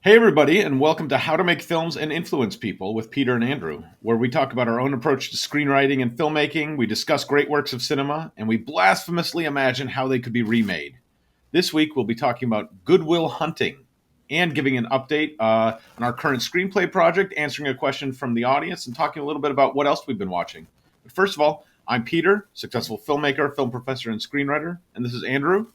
Hey, everybody, and welcome to How to Make Films and Influence People with Peter and Andrew, where we talk about our own approach to screenwriting and filmmaking, we discuss great works of cinema, and we blasphemously imagine how they could be remade. This week, we'll be talking about Good Will Hunting and giving an update on our current screenplay project, answering a question from the audience, and talking a little bit about what else we've been watching. But first of all, I'm Peter, successful filmmaker, film professor, and screenwriter, and this is Andrew.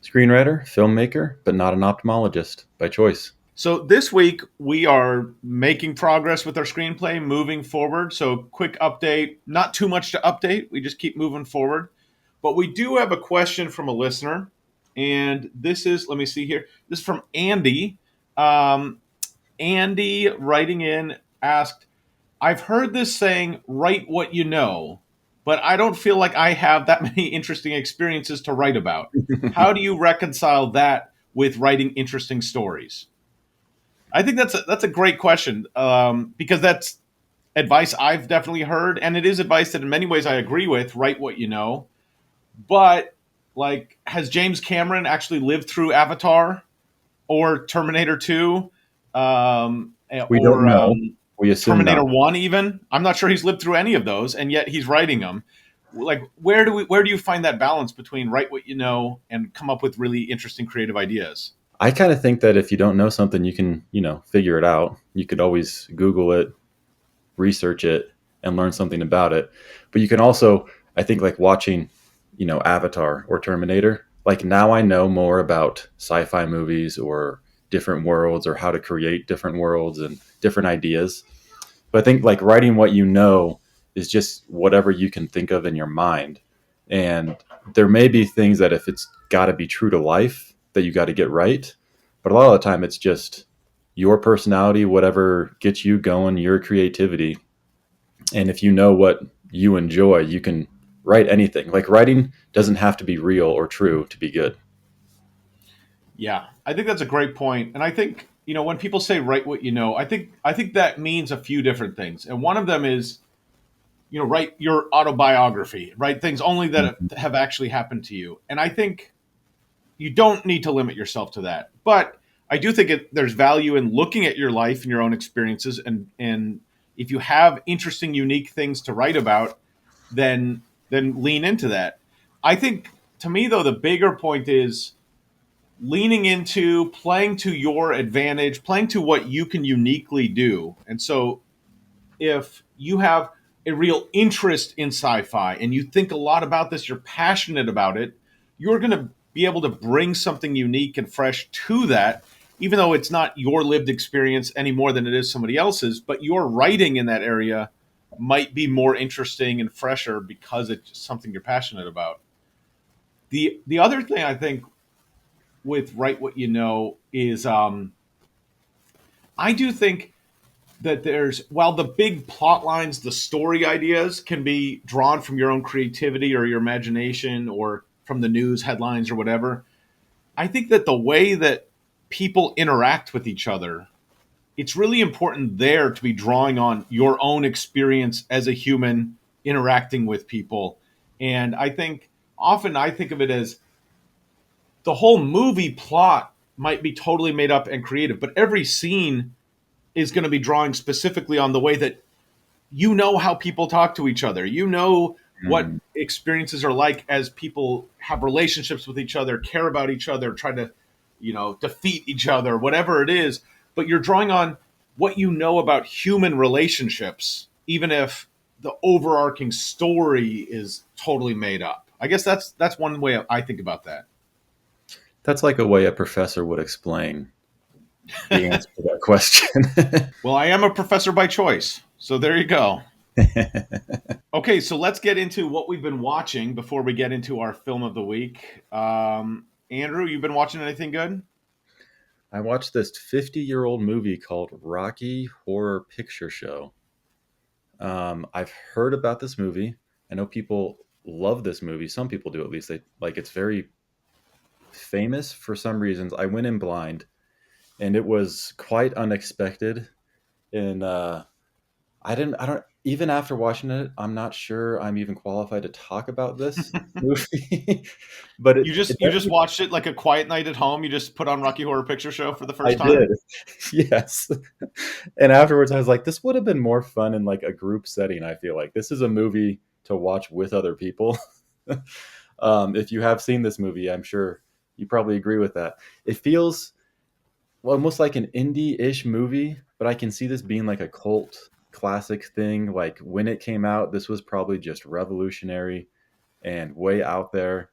Screenwriter, filmmaker, but not an ophthalmologist by choice. So this week we are making progress with our screenplay, moving forward. So quick update, not too much to update. We just keep moving forward. But we do have a question from a listener. And this is, let me see here. This is from Andy. Andy writing in asked, I've heard this saying, write what you know, but I don't feel like I have that many interesting experiences to write about. How do you reconcile that with writing interesting stories? I think that's a great question because that's advice I've definitely heard, and it is advice that in many ways I agree with. Write what you know, but like, has James Cameron actually lived through Avatar or Terminator 2 We don't or know. We assume Terminator not. 1? Even I'm not sure he's lived through any of those, and yet he's writing them. Like, where do you find that balance between write what you know and come up with really interesting creative ideas? I kind of think that if you don't know something, you can, figure it out. You could always Google it, research it, and learn something about it. But you can also, I think, like watching, Avatar or Terminator. Like now I know more about sci-fi movies or different worlds or how to create different worlds and different ideas. But I think like writing what you know is just whatever you can think of in your mind. And there may be things that if it's got to be true to life that you got to get right. But a lot of the time it's just your personality, whatever gets you going, your creativity. And if you know what you enjoy, you can write anything. Like writing doesn't have to be real or true to be good. Yeah, I think that's a great point. And I think, when people say write what you know, I think that means a few different things. And one of them is, write your autobiography, write things only that Mhm. have actually happened to you. And I think you don't need to limit yourself to that. But I do think there's value in looking at your life and your own experiences, and if you have interesting, unique things to write about, then lean into that. I think, to me though, the bigger point is leaning into playing to your advantage, playing to what you can uniquely do. And so if you have a real interest in sci-fi and you think a lot about this, you're passionate about it, you're going to be able to bring something unique and fresh to that, even though it's not your lived experience any more than it is somebody else's, but your writing in that area might be more interesting and fresher because it's something you're passionate about. The other thing I think with write what you know is I do think that while the big plot lines, the story ideas can be drawn from your own creativity or your imagination or from the news headlines or whatever, I think that the way that people interact with each other, it's really important there to be drawing on your own experience as a human interacting with people. And I think often I think of it as the whole movie plot might be totally made up and creative, but every scene is going to be drawing specifically on the way that how people talk to each other. What Mm. experiences are like as people have relationships with each other, care about each other, try to, defeat each other, whatever it is. But you're drawing on what you know about human relationships, even if the overarching story is totally made up. I guess that's one way I think about that. That's like a way a professor would explain the answer to that question. Well, I am a professor by choice, so there you go. Okay, so let's get into what we've been watching before we get into our film of the week. Andrew, you've been watching anything good? I watched this 50-year-old movie called Rocky Horror Picture Show. I've heard about this movie. I know people love this movie. Some people do, at least. They like it's very famous for some reasons. I went in blind, and it was quite unexpected. And I didn't. I don't. even after watching it, I'm not sure I'm even qualified to talk about this movie. But it You just definitely, watched it like a quiet night at home. You just put on Rocky Horror Picture Show for the I first time. did. Yes. And afterwards I was like, this would have been more fun in like a group setting, I feel like. This is a movie to watch with other people. If you have seen this movie, I'm sure you probably agree with that. It feels almost like an indie-ish movie, but I can see this being like a cult classic thing. Like when it came out, this was probably just revolutionary and way out there.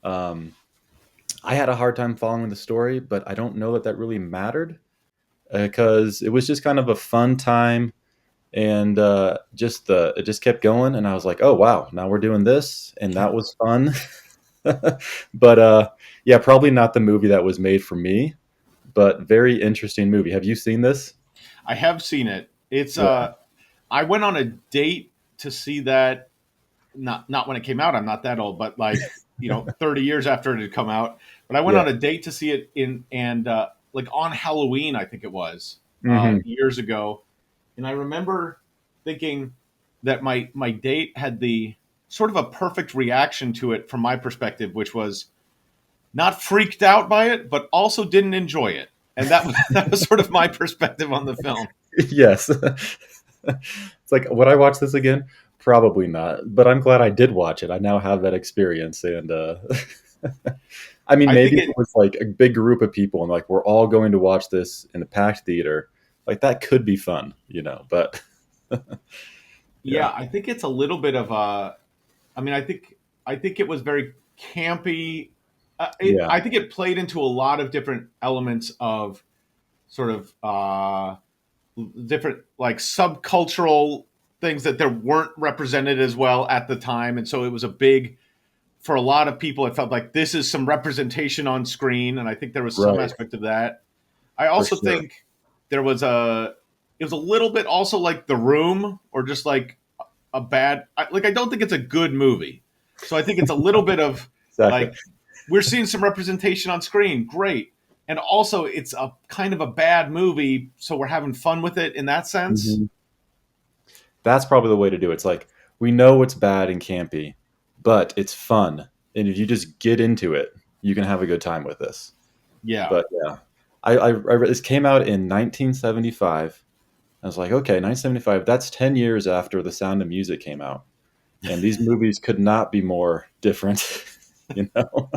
Um, I had a hard time following the story, but I don't know that that really mattered because it was just kind of a fun time, and just it just kept going, and I was like, oh wow, now we're doing this, and that was fun. But yeah, probably not the movie that was made for me, but very interesting movie. Have you seen this? I have seen it. It's Yeah. I went on a date to see that, not when it came out. I'm not that old, but like 30 years after it had come out. But I went Yeah. on a date to see it in and like on Halloween, I think it was Hmm. years ago. And I remember thinking that my date had the sort of a perfect reaction to it from my perspective, which was not freaked out by it, but also didn't enjoy it. And that was, that was sort of my perspective on the film. Yes. It's like, would I watch this again? Probably not, but I'm glad I did watch it. I now have that experience, and I mean, I maybe think if it it, was like a big group of people and like we're all going to watch this in a packed theater, like that could be fun, But yeah, yeah, I think it's a little bit of a. I mean, I think it was very campy. yeah, I think it played into a lot of different elements of sort of different like subcultural things that there weren't represented as well at the time, and so it was a big for a lot of people. It felt like this is some representation on screen, and I think there was some right, aspect of that. I for also sure. think there was a it was a little bit also like The Room, or just like a bad like I don't think it's a good movie. So I think it's a little bit of Exactly. like we're seeing some representation on screen, great. And also it's a kind of a bad movie, so we're having fun with it in that sense. Hmm. That's probably the way to do it. It's like we know it's bad and campy, but it's fun, and if you just get into it, you can have a good time with this. Yeah. But yeah, this came out in 1975. I was like, okay, 1975. That's 10 years after The Sound of Music came out, and these movies could not be more different. you know,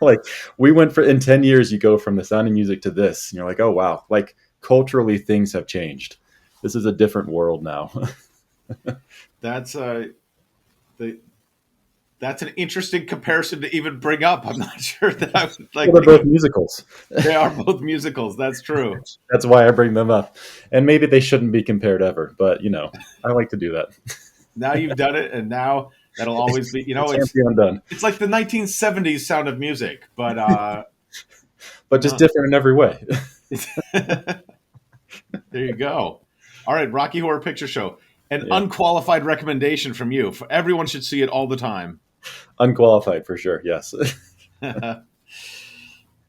like we went for in 10 years, you go from The Sound of Music to this, and you're like, oh wow, like culturally things have changed. This is a different world now. That's the that's an interesting comparison to even bring up. I'm not sure that I would Well, like they're think both of. musicals. They are both musicals. That's true. That's why I bring them up. And maybe they shouldn't be compared ever, but I like to do that. Now you've done it, and now that'll always be. It can't be undone, It's like the 1970s Sound of Music, but but just no. different in every way. There you go. All right, Rocky Horror Picture Show. An Yeah. unqualified recommendation from you. For everyone should see it all the time. Unqualified for sure. Yes.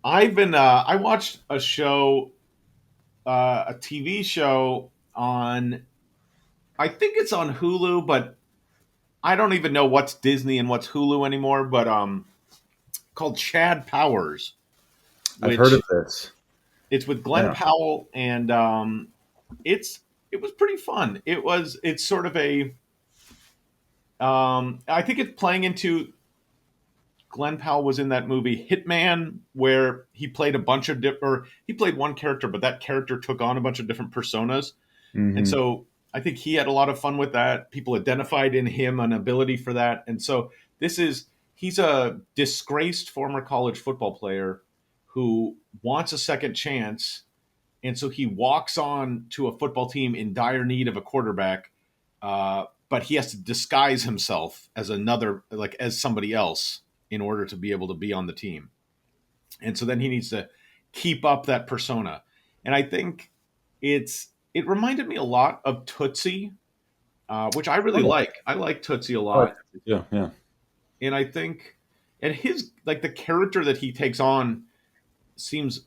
I watched a show, a TV show on. I think it's on Hulu, but I don't even know what's Disney and what's Hulu anymore. But called Chad Powers, I've heard of which this. it's with Glenn Yeah. Powell, and it was pretty fun. It's sort of a I think it's playing into Glenn Powell was in that movie Hitman, where he played a bunch of or he played one character, but that character took on a bunch of different personas. And Hmm. so I think he had a lot of fun with that. People identified in him an ability for that. And so he's a disgraced former college football player who wants a second chance. And so he walks on to a football team in dire need of a quarterback. But he has to disguise himself as as somebody else in order to be able to be on the team. And so then he needs to keep up that persona. And I think it reminded me a lot of Tootsie, which I really Oh, like. I like Tootsie a I like lot, that. Yeah, yeah. and I think and his like the character that he takes on seems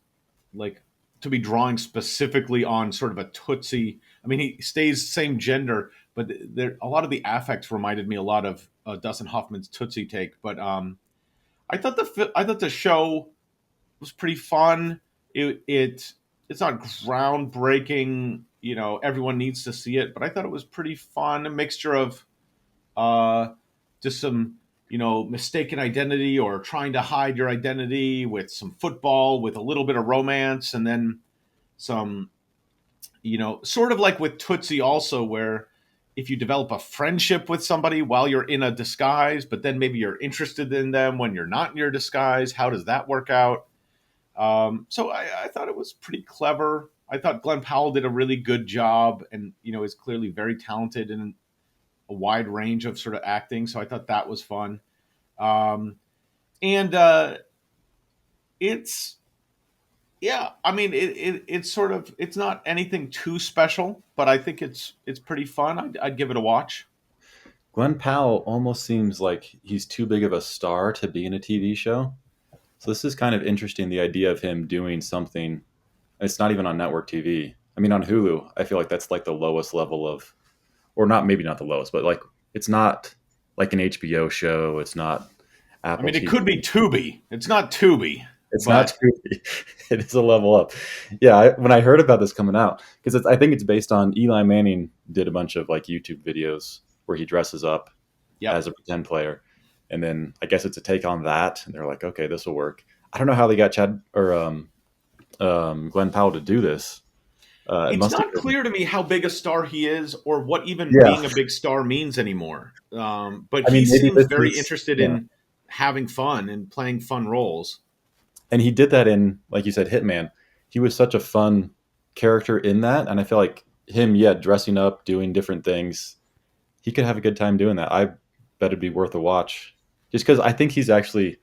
like to be drawing specifically on sort of a Tootsie. I mean, he stays same gender, but there a lot of the affects reminded me a lot of Dustin Hoffman's Tootsie take. But I thought the show was pretty fun. It's not groundbreaking. You know, everyone needs to see it, but I thought it was pretty fun. A mixture of uh, just some, mistaken identity or trying to hide your identity with some football, with a little bit of romance, and then some, sort of like with Tootsie also, where if you develop a friendship with somebody while you're in a disguise, but then maybe you're interested in them when you're not in your disguise, how does that work out? So I thought it was pretty clever. I thought Glenn Powell did a really good job, and is clearly very talented in a wide range of sort of acting. So I thought that was fun. And it's yeah, I mean it's sort of it's not anything too special, but I think it's pretty fun. I'd give it a watch. Glenn Powell almost seems like he's too big of a star to be in a TV show. So this is kind of interesting, the idea of him doing something. It's not even on network TV. I mean, on Hulu, I feel like that's like the lowest level of, or not, maybe not the lowest, but like it's not like an HBO show. It's not I Apple mean, it TV. could be Tubi. It's not Tubi, It's not but creepy. It is a level up. Yeah, when I heard about this coming out, because I think it's based on Eli Manning did a bunch of like YouTube videos where he dresses up yep. as a pretend player, and then I guess it's a take on that, and they're like, okay, this will work. I don't know how they got Chad or Glenn Powell to do this. It It's must have not been, clear to me how big a star he is or what even yeah. being a big star means anymore. But I he mean, maybe seems this very is interested yeah. in having fun and playing fun roles. And he did that in, like you said, Hitman. He was such a fun character in that, and I feel like him, yeah, dressing up, doing different things, he could have a good time doing that. I bet it'd be worth a watch, just because I think he's actually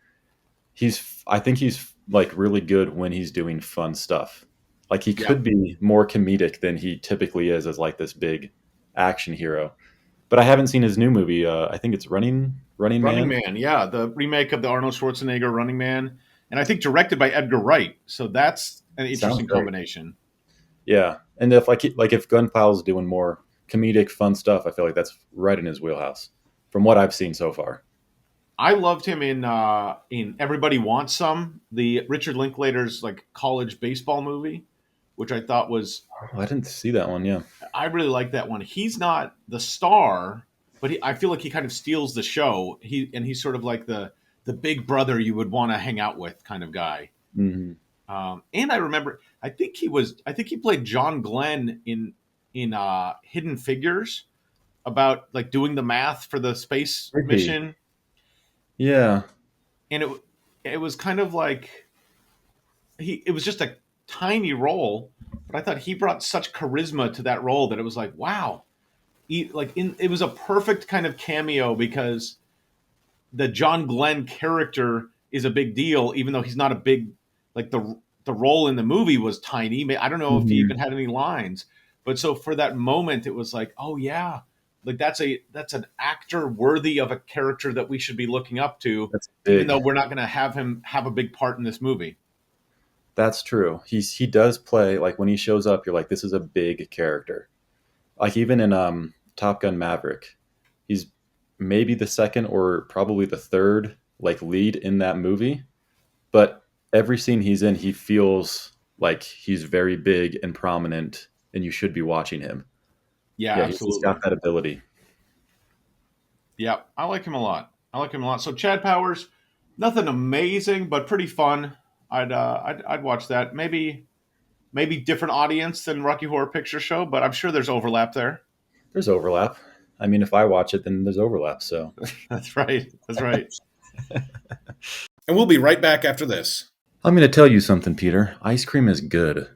I think he's like really good when he's doing fun stuff. Like he Yeah. could be more comedic than he typically is as like this big action hero. But I haven't seen his new movie. I think it's Running Running Man. Man, yeah, the remake of the Arnold Schwarzenegger Running Man, and I think directed by Edgar Wright. So that's an Sounds interesting great. combination. Yeah, and if like if Gunpowell's doing more comedic, fun stuff, I feel like that's right in his wheelhouse. From what I've seen so far. I loved him in Everybody Wants Some, the Richard Linklater's like college baseball movie, which I thought was Oh, I didn't see that one. Yeah, I really like that one. He's not the star, but I feel like he kind of steals the show. He's sort of like the big brother you would want to hang out with kind of guy. hmm And I remember, I think he played John Glenn in Hidden Figures about like doing the math for the space maybe. mission, Yeah, and it was kind of like it was just a tiny role, but I thought he brought such charisma to that role that it was like wow, it was a perfect kind of cameo because the John Glenn character is a big deal, even though he's not a big like the role in the movie was tiny. I don't know if he hmm even had any lines, but so for that moment, it was like, oh yeah, like that's an actor worthy of a character that we should be looking up to, that's even though big. we're not going to have him have a big part in this movie. That's true. He does play like when he shows up, you're like, this is a big character. Like even in Top Gun Maverick, he's maybe the second or probably the third like lead in that movie. But every scene he's in, he feels like he's very big and prominent, and you should be watching him. Yeah, Yeah, he's got absolutely. that ability. Yeah, I like him a lot. I like him a lot. So Chad Powers, nothing amazing, but pretty fun. I'd watch that. Maybe different audience than Rocky Horror Picture Show, but I'm sure there's overlap there. There's overlap. I mean, if I watch it, then there's overlap. So That's right. That's right. And we'll be right back after this. I'm going to tell you something, Peter. Ice cream is good.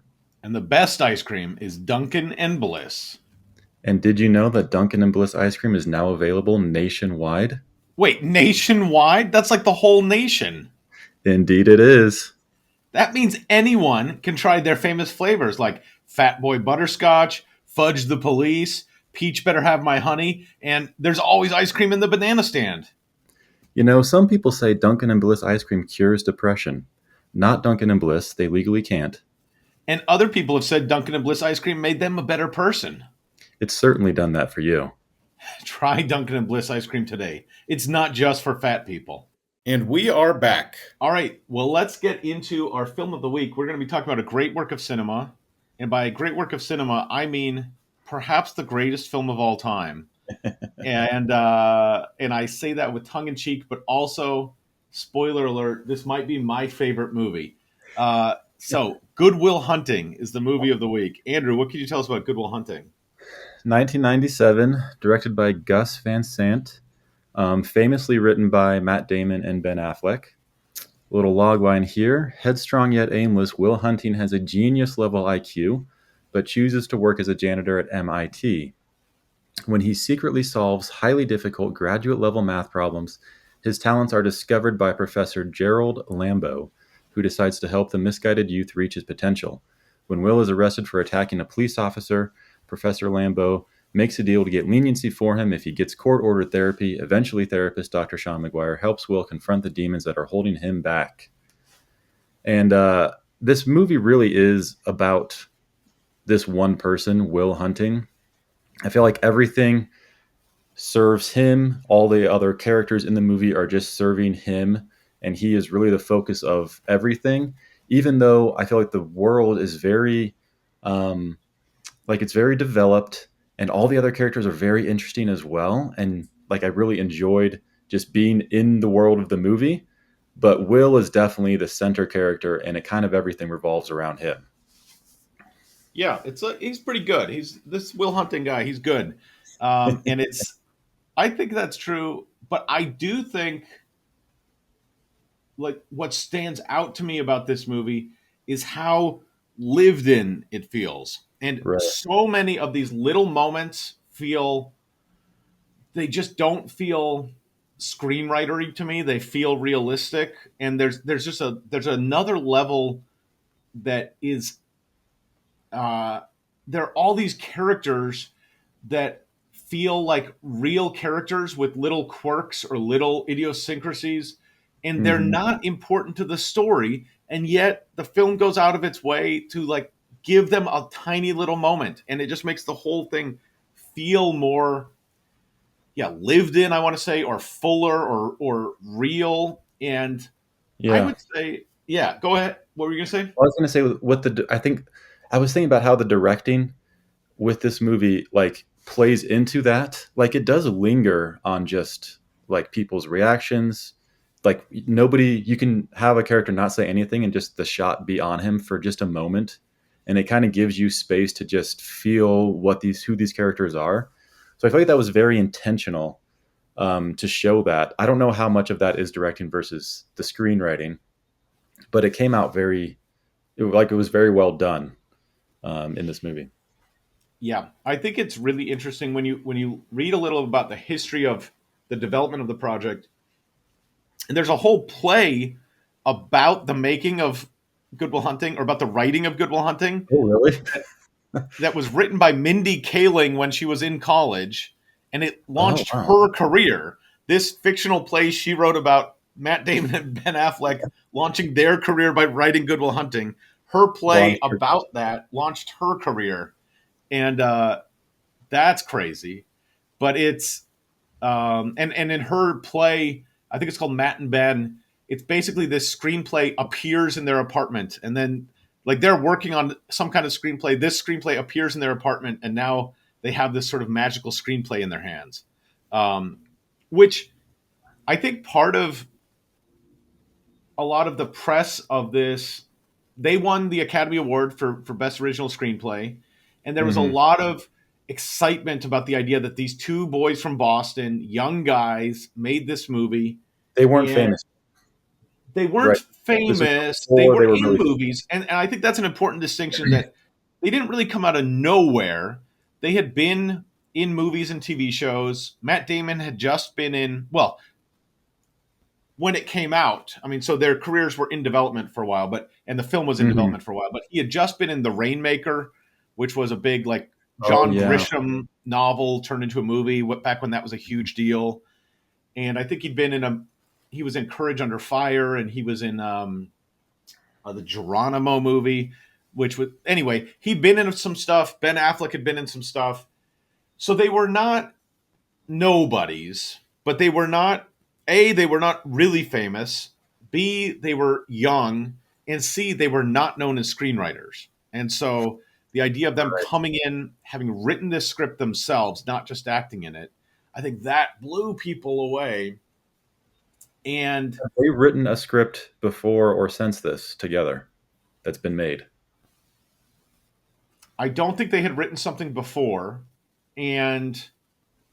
And the best ice cream is Dunkin' and Bliss. And did you know that Dunkin' and Bliss ice cream is now available nationwide? Wait, nationwide? That's like the whole nation. Indeed, it is. That means anyone can try their famous flavors like Fat Boy Butterscotch, Fudge the Police, Peach Better Have My Honey, and there's always ice cream in the banana stand. You know, some people say Dunkin' and Bliss ice cream cures depression. Not Dunkin' and Bliss. They legally can't. And other people have said Dunkin' and Bliss ice cream made them a better person. It's certainly done that for you. Try Dunkin' and Bliss ice cream today. It's not just for fat people. And we are back. All right. Well, let's get into our film of the week. We're going to be talking about a great work of cinema. And by a great work of cinema, I mean perhaps the greatest film of all time. And I say that with tongue in cheek, but also, spoiler alert, this might be my favorite movie. So, Good Will Hunting is the movie of the week. Andrew, what can you tell us about Good Will Hunting? 1997, directed by Gus Van Sant, famously written by Matt Damon and Ben Affleck. Little logline here. Headstrong yet aimless, Will Hunting has a genius-level IQ, but chooses to work as a janitor at MIT. When he secretly solves highly difficult graduate-level math problems, his talents are discovered by Professor Gerald Lambeau, who decides to help the misguided youth reach his potential. When Will is arrested for attacking a police officer, Professor Lambeau makes a deal to get leniency for him if he gets court-ordered therapy. Eventually, therapist Dr. Sean McGuire helps Will confront the demons that are holding him back. And this movie really is about this one person, Will Hunting. I feel like everything serves him. All the other characters in the movie are just serving him, and he is really the focus of everything. Even though I feel like the world is very, it's very developed, and all the other characters are very interesting as well. And like I really enjoyed just being in the world of the movie. But Will is definitely the center character, and it kind of everything revolves around him. Yeah, he's pretty good. He's this Will Hunting guy. He's good, and I think that's true. But I do think like what stands out to me about this movie is how lived in it feels, and Right. so many of these little moments they just don't feel screenwritery to me. They feel realistic, and there's another level that is there are all these characters that feel like real characters with little quirks or little idiosyncrasies, and they're Mm-hmm. not important to the story, and yet the film goes out of its way to like give them a tiny little moment, and it just makes the whole thing feel more lived in, I want to say, or fuller or real. And I Yeah. would say, yeah, go ahead, what were you gonna say? I was going to say I was thinking about how the directing with this movie like plays into that. Like it does linger on just like people's reactions. Like nobody, you can have a character not say anything and just the shot be on him for just a moment, and it kind of gives you space to just feel who these characters are. So I feel like that was very intentional, to show that. I don't know how much of that is directing versus the screenwriting, but it came out it was very well done, in this movie. Yeah, I think it's really interesting when you read a little about the history of the development of the project. And there's a whole play about the making of Good Will Hunting, or about the writing of Good Will Hunting, Oh, really? that was written by Mindy Kaling when she was in college, and it Oh, launched wow. her career. This fictional play she wrote about Matt Damon and Ben Affleck launching their career by writing Good Will Hunting. Her play Launched her. about that launched her career, and that's crazy. But it's and in her play, I think it's called Matt and Ben. It's basically this screenplay appears in their apartment, and then like they're working on some kind of screenplay. This screenplay appears in their apartment, and now they have this sort of magical screenplay in their hands, which I think part of a lot of the press of this. They won the Academy Award for Best Original Screenplay, and there was a Mhm. lot of excitement about the idea that these two boys from Boston, young guys, made this movie, They weren't and famous, they weren't right? This was famous. They before were they were in really movies, and I think that's an important distinction, that they didn't really come out of nowhere. They had been in movies and TV shows. Matt Damon had just been in, well, when it came out. I mean, so their careers were in development for a while, and the film was in Mhm. development for a while. But he had just been in The Rainmaker, which was a big like Oh, John yeah. Grisham novel turned into a movie back when that was a huge deal. And I think he was in Courage Under Fire, and he was in the Geronimo movie, which was anyway. He'd been in some stuff. Ben Affleck had been in some stuff, so they were not. nobodies, but they were not A, they were not really famous, B, they were young, and C, they were not known as screenwriters. And so the idea of them Right. coming in, having written this script themselves, not just acting in it, I think that blew people away. And Have they written a script before or since this together that's been made? I don't think they had written something before, and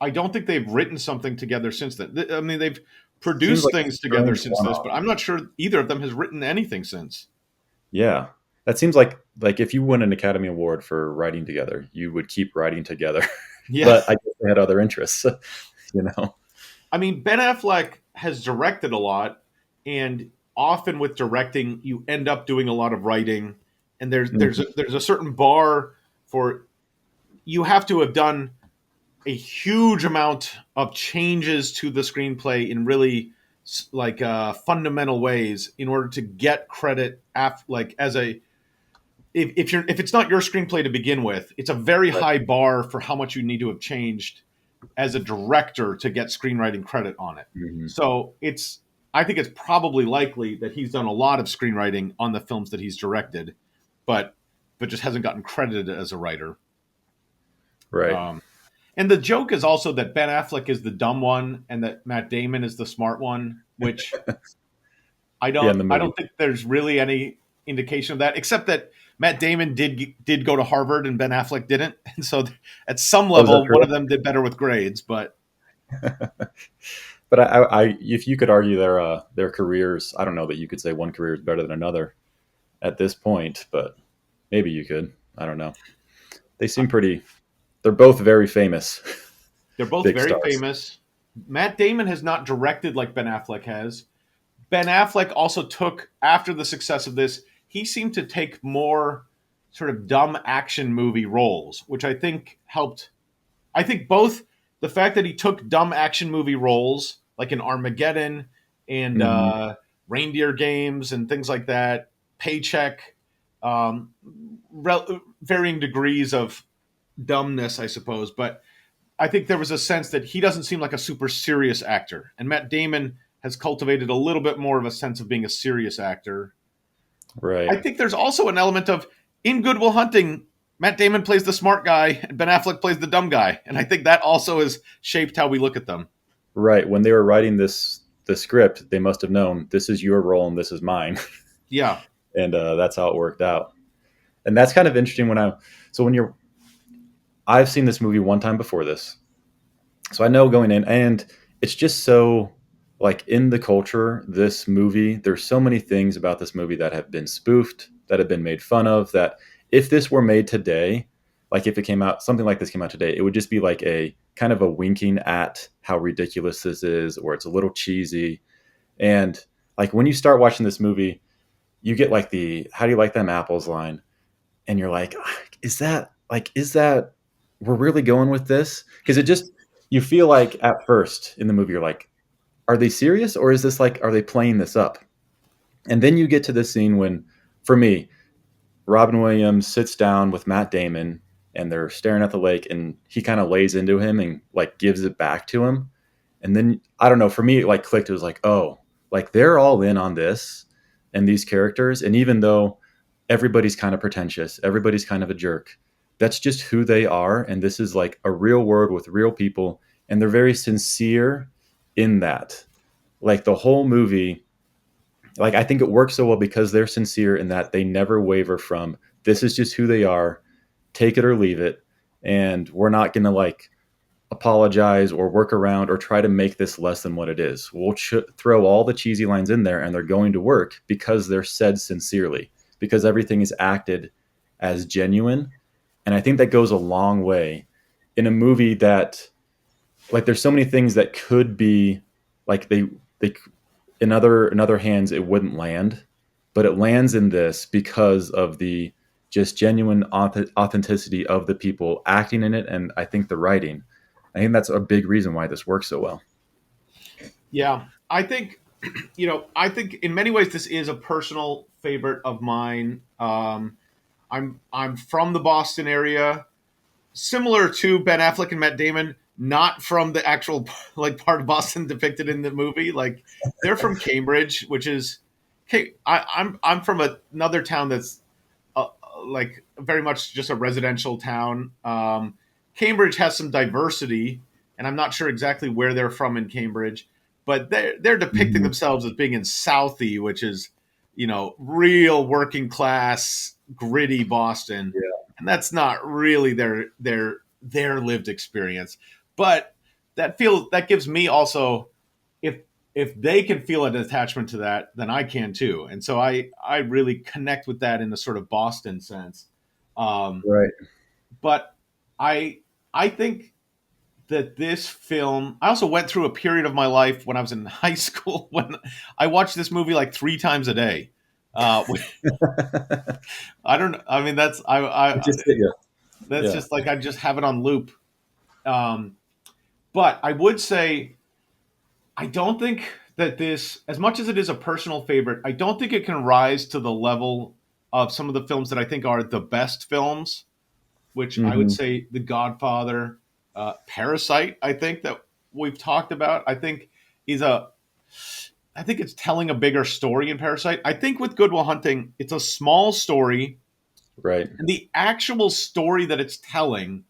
I don't think they've written something together since then. I mean, they've Seems produced like a things together strange since this, one-off. but I'm not sure either of them has written anything since. Yeah. That seems like if you win an Academy Award for writing together, you would keep writing together. Yeah. But I guess they had other interests, you know. I mean, Ben Affleck has directed a lot, and often with directing, you end up doing a lot of writing, and Mhm. there's a certain bar for you have to have done a huge amount of changes to the screenplay in really fundamental ways in order to get credit like as a if it's not your screenplay to begin with, it's a very Right. high bar for how much you need to have changed as a director to get screenwriting credit on it. Mhm. So it's I think it's probably likely that he's done a lot of screenwriting on the films that he's directed, but just hasn't gotten credited as a writer. Right. Um, and the joke is also that Ben Affleck is the dumb one and that Matt Damon is the smart one, which Yeah, in the I movie. don't think there's really any indication of that, except that Matt Damon did go to Harvard and Ben Affleck didn't, and so at some Oh, is that level, one true? of them did better with grades. But But if you could argue their careers, I don't know that you could say one career is better than another at this point, but maybe you could. I don't know. They seem pretty. They're both very famous, they're both big very stars. famous. Matt Damon has not directed like Ben Affleck has. Ben Affleck also took after the success of this, he seemed to take more sort of dumb action movie roles, which I think helped. I think both the fact that he took dumb action movie roles like in Armageddon and Hmm. Reindeer Games and things like that, Paycheck, um, varying degrees of dumbness, I suppose. But I think there was a sense that he doesn't seem like a super serious actor, and Matt Damon has cultivated a little bit more of a sense of being a serious actor. I Right. think there's also an element of in Good Will Hunting, Matt Damon plays the smart guy and Ben Affleck plays the dumb guy, and I think that also has shaped how we look at them. Right. When they were writing the script, they must have known this is your role and this is mine, Yeah, and that's how it worked out. And that's kind of interesting when I. So when you're, I've seen this movie one time before this, so I know going in, and it's just so like in the culture. This movie, there's so many things about this movie that have been spoofed, that have been made fun of. That if this were made today, like if it came out, something like this came out today, it would just be like a kind of a winking at how ridiculous this is, or it's a little cheesy. And like when you start watching this movie, you get like the "How do you like them apples?" line, and you're like, is that we're really going with this? Because it just you feel like at first in the movie you're like, are they serious or is this like are they playing this up? And then you get to this scene when, for me, Robin Williams sits down with Matt Damon and they're staring at the lake and he kind of lays into him and like gives it back to him. And then I don't know, for me it like clicked. It was like, oh, like they're all in on this and these characters. And even though everybody's kind of pretentious, everybody's kind of a jerk, that's just who they are. And this is like a real world with real people. And they're very sincere in that. Like the whole movie, like I think it works so well because they're sincere in that they never waver from this is just who they are, take it or leave it. And we're not going to like apologize or work around or try to make this less than what it is. We'll throw all the cheesy lines in there and they're going to work because they're said sincerely, because everything is acted as genuine. And I think that goes a long way in a movie that like there's so many things that could be like they in other hands it wouldn't land, but it lands in this because of the just genuine authenticity of the people acting in it, and I think the writing. I think that's a big reason why this works so well. yeah. I think I think in many ways this is a personal favorite of mine. I'm from the Boston area, similar to Ben Affleck and Matt Damon. not from the actual like part of Boston depicted in the movie. Like they're from Cambridge, which is okay. I'm from another town that's uh, like very much just a residential town. Cambridge has some diversity, and I'm not sure exactly where they're from in Cambridge, but they're depicting Mhm. themselves as being in Southie, which is real working class, gritty Boston, Yeah. and that's not really their lived experience. But that gives me also, if they can feel an attachment to that, then I can too. And so I really connect with that in the sort of Boston sense. Um, Right. but I I think that this film. I also went through a period of my life when I was in high school when I watched this movie like 3 times a day. Uh, I don't. I mean, It just hit you. that's Yeah. just like I just have it on loop. Um, but I would say I don't think that this, as much as it is a personal favorite, I don't think it can rise to the level of some of the films that I think are the best films, which I would Hmm. say The Godfather, Parasite. I think that we've talked about. Is a. I think it's telling a bigger story in Parasite. I think with Good Will Hunting, it's a small story, Right. and the actual story that it's telling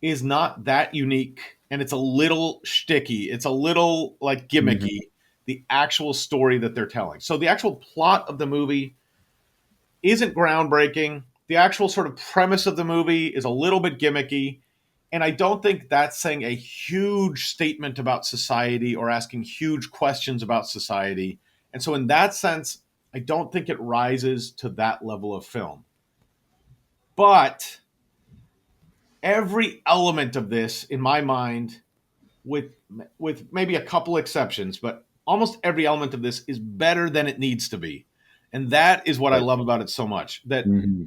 is not that unique, and it's a little shticky. It's a little like Hmm. gimmicky. The actual story that they're telling. So the actual plot of the movie isn't groundbreaking. The actual sort of premise of the movie is a little bit gimmicky, and I don't think that's saying a huge statement about society or asking huge questions about society. And so in that sense, I don't think it rises to that level of film. But every element of this, in my mind, with maybe a couple exceptions, but almost every element of this is better than it needs to be, and that is what I Right. love about it so much. That Hmm.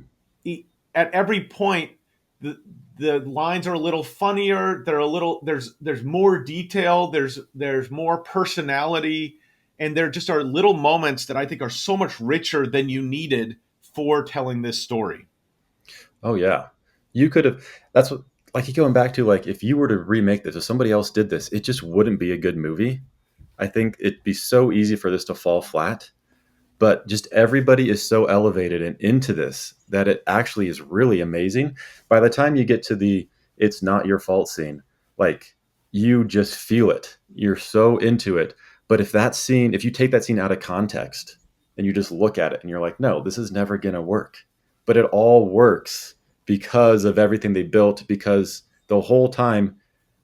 at every point, the the lines are a little funnier. They're a little there's more detail. There's more personality, and there just are little moments that I think are so much richer than you needed for telling this story. Oh yeah. You could have. That's what. Like you going back to like if you were to remake this, if somebody else did this, it just wouldn't be a good movie. I think it'd be so easy for this to fall flat. But just everybody is so elevated and into this that it actually is really amazing. By the time you get to the "it's not your fault" scene, like you just feel it. You're so into it. But if you take that scene out of context and you just look at it and you're like, no, this is never going to work. But it all works because of everything they built, because the whole time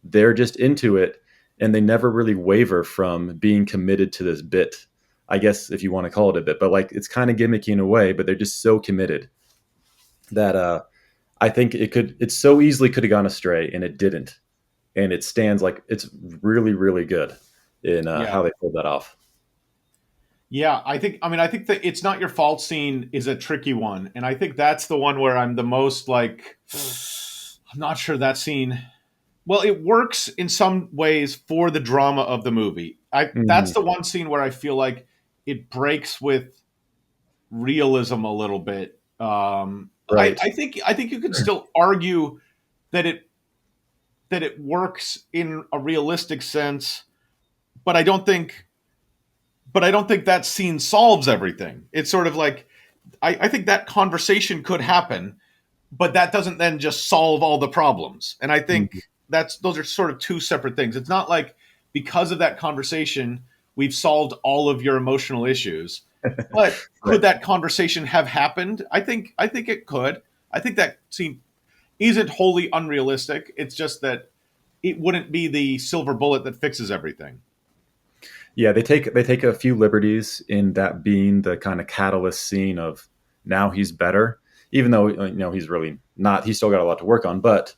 they're just into it and they never really waver from being committed to this bit. I guess if you want to call it a bit, but like it's kind of gimmicky in a way, but they're just so committed that I think it so easily could have gone astray and it didn't. And it stands like it's really, really good in Yeah. how they pulled that off. Yeah, I think that it's not your fault scene is a tricky one. And I think that's the one where I'm the most like I'm not sure that scene. Well, it works in some ways for the drama of the movie. I That's Hmm. the one scene where I feel like it breaks with realism a little bit. Right. I think you could still argue that it works in a realistic sense, but I don't think that scene solves everything. It's sort of like I think that conversation could happen, but that doesn't then just solve all the problems. And I Mhm. think those are sort of two separate things. It's not like because of that conversation we've solved all of your emotional issues. But Right. could that conversation have happened? I think it could. I think that scene isn't wholly unrealistic. It's just that it wouldn't be the silver bullet that fixes everything. Yeah, they take a few liberties in that being the kind of catalyst scene of now he's better, even though he's really not. He's still got a lot to work on. But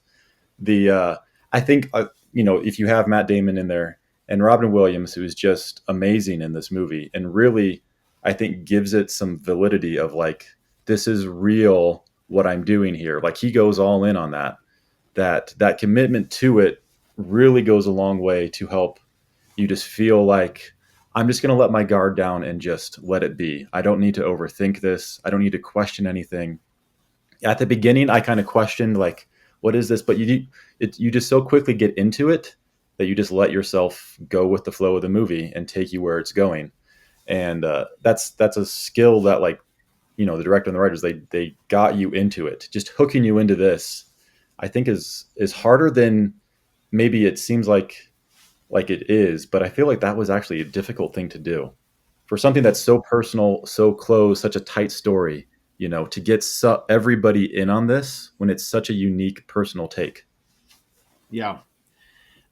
the I think if you have Matt Damon in there and Robin Williams, who is just amazing in this movie, and really I think gives it some validity of like this is real what I'm doing here. Like he goes all in on that. That commitment to it really goes a long way to help you just feel like I'm just going to let my guard down and just let it be. I don't need to overthink this. I don't need to question anything. At the beginning, I kind of questioned like what is this? But you just so quickly get into it that you just let yourself go with the flow of the movie and take you where it's going. And that's a skill that, like, the director and the writers, they got you into it. Just hooking you into this, I think, is harder than maybe it seems like it is. But I feel like that was actually a difficult thing to do for something that's so personal, so close, such a tight story. To get everybody in on this when it's such a unique personal take. Yeah.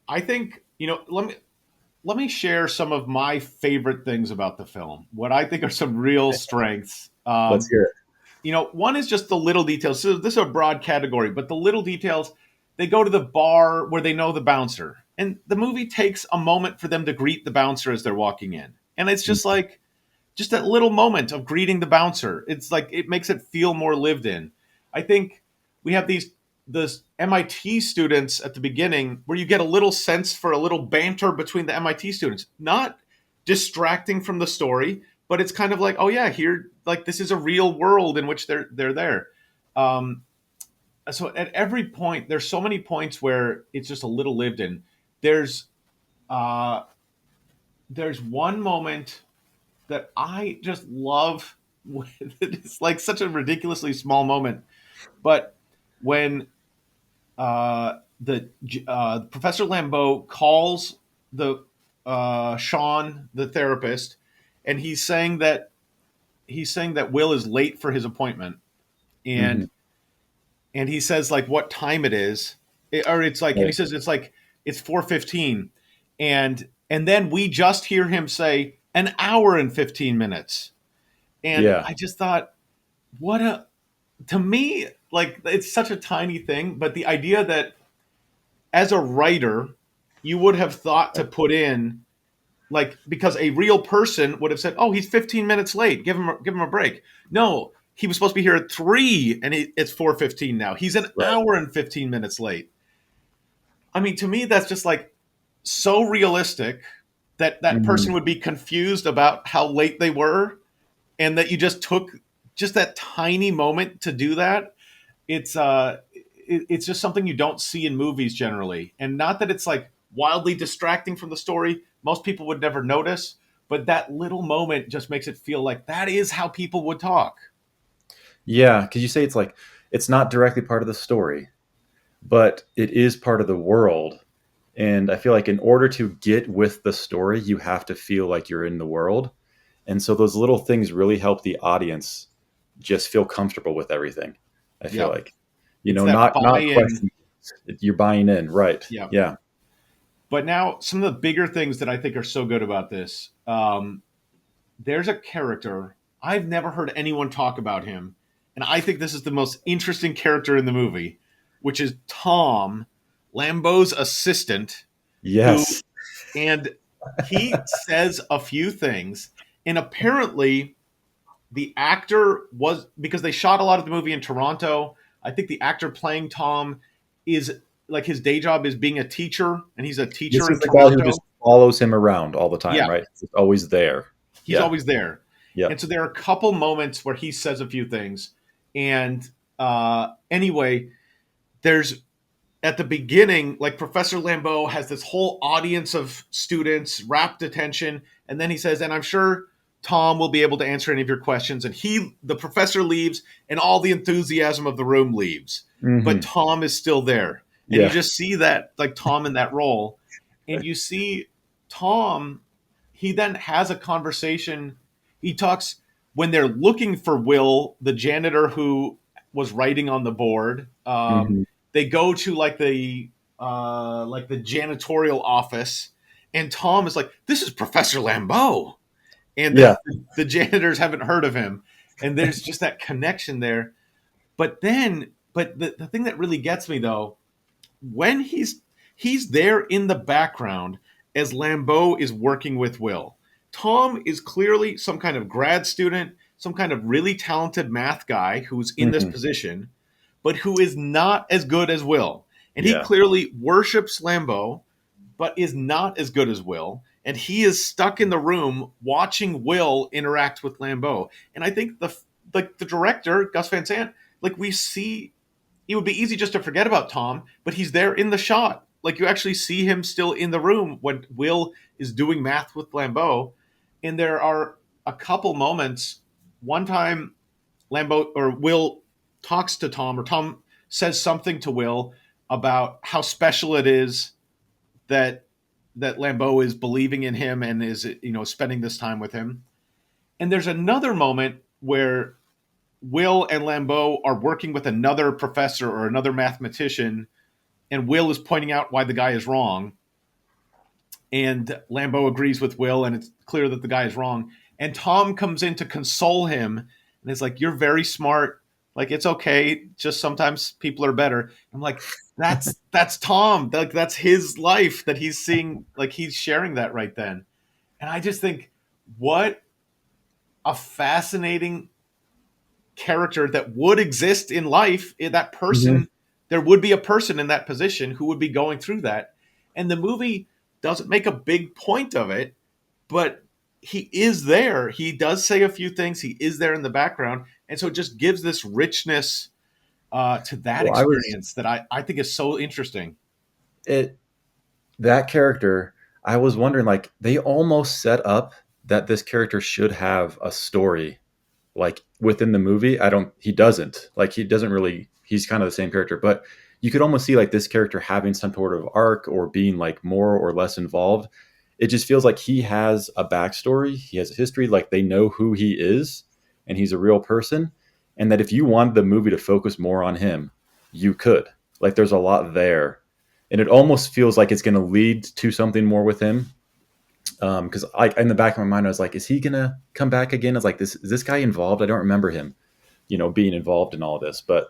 I think, let me share some of my favorite things about the film. What I think are some real strengths. Let's hear it. One is just the little details. So this is a broad category, but the little details. They go to the bar where they know the bouncer, and the movie takes a moment for them to greet the bouncer as they're walking in, and it's just like just that little moment of greeting the bouncer. It's like it makes it feel more lived in. I think we have the MIT students at the beginning where you get a little sense for a little banter between the MIT students, not distracting from the story, but it's kind of like, oh yeah, here, like this is a real world in which they're there. Um, so at every point, there's so many points where it's just a little lived in. There's uh, there's one moment that I just love. It's like such a ridiculously small moment, but when the Professor Lambeau calls the Sean, the therapist, and he's saying that Will is late for his appointment, Mm-hmm. and he says like what time it is, or it's like, and he Right. says it's 4:15, and then we just hear him say an hour and 15 minutes, and Yeah. I just thought, what a to me, like it's such a tiny thing, but the idea that as a writer, you would have thought to put in, like, because a real person would have said, "Oh, he's 15 minutes late. Give him a break." No, he was supposed to be here at 3, and it's 4:15 now. He's an Right. hour and 15 minutes late. I mean, to me, that's just like so realistic that that Mhm. person would be confused about how late they were, and that you just took just that tiny moment to do that. It's just something you don't see in movies generally, and not that it's like wildly distracting from the story. Most people would never notice, but that little moment just makes it feel like that is how people would talk. Yeah, because you say it's like it's not directly part of the story, but it is part of the world. And I feel like in order to get with the story, you have to feel like you're in the world. And so those little things really help the audience just feel comfortable with everything. I feel Yep. like, It's that not buy-in. questions. You're buying in, right? Yep. Yeah. But now some of the bigger things that I think are so good about this. There's a character I've never heard anyone talk about him, and I think this is the most interesting character in the movie, which is Tom, Lambeau's assistant, who Yes. and he says a few things, and apparently the actor was, because they shot a lot of the movie in Toronto. I think the actor playing Tom is like his day job is being a teacher, and he's a This teacher is in the guy who just Toronto. follows him around all the time, Yeah, right? He's always there. he's Yeah. always there. Yeah. And so there are a couple moments where he says a few things. And anyway, there's at the beginning, like Professor Lambeau has this whole audience of students, rapt attention, and then he says, "And I'm sure Tom will be able to answer any of your questions." And the professor leaves, and all the enthusiasm of the room leaves, but Hmm. Tom is still there, and you Yeah. just see that, like Tom in that role, and you see Tom. He then has a conversation. He talks when they're looking for Will, the janitor who was writing on the board. Hmm. They go to like the janitorial office, and Tom is like, "This is Professor Lambeau," and Yeah. the janitors haven't heard of him, and there's just that connection there. But the thing that really gets me though, when he's there in the background as Lambeau is working with Will. Tom is clearly some kind of grad student, some kind of really talented math guy who's in this Hmm. position, but who is not as good as Will. And he Yeah. clearly worships Lambeau, but is not as good as Will. And he is stuck in the room watching Will interact with Lambeau. And I think the director, Gus Van Sant, like we see it would be easy just to forget about Tom, but he's there in the shot. Like you actually see him still in the room when Will is doing math with Lambeau, and there are a couple moments. One time, Lambeau or Will talks to Tom, or Tom says something to Will about how special it is that Lambeau is believing in him and is spending this time with him. And there's another moment where Will and Lambeau are working with another professor or another mathematician, and Will is pointing out why the guy is wrong. And Lambeau agrees with Will, and it's clear that the guy is wrong. And Tom comes in to console him, and is like, "You're very smart. Like, it's okay. Just sometimes people are better." I'm like, that's Tom. Like, that's his life that he's seeing. Like, he's sharing that right then. And I just think, what a fascinating character that would exist in life. That person, there would be a person in that position who would be going through that. And the movie doesn't make a big point of it, but he is there. He does say a few things. He is there in the background. And so it just gives this richness to that Well, experience that I think is so interesting. it that character, I was wondering, like, they almost set up that this character should have a story, like within the movie. He doesn't, like, he doesn't really, he's kind of the same character, but you could almost see like this character having some sort of arc or being like more or less involved. It just feels like he has a backstory. He has a history. Like, they know who he is and he's a real person. And that if you wanted the movie to focus more on him, you could. Like, there's a lot there. And it almost feels like it's going to lead to something more with him. Because in the back of my mind, I was like, is he going to come back again? I was like, is this guy involved? I don't remember him, being involved in all of this. But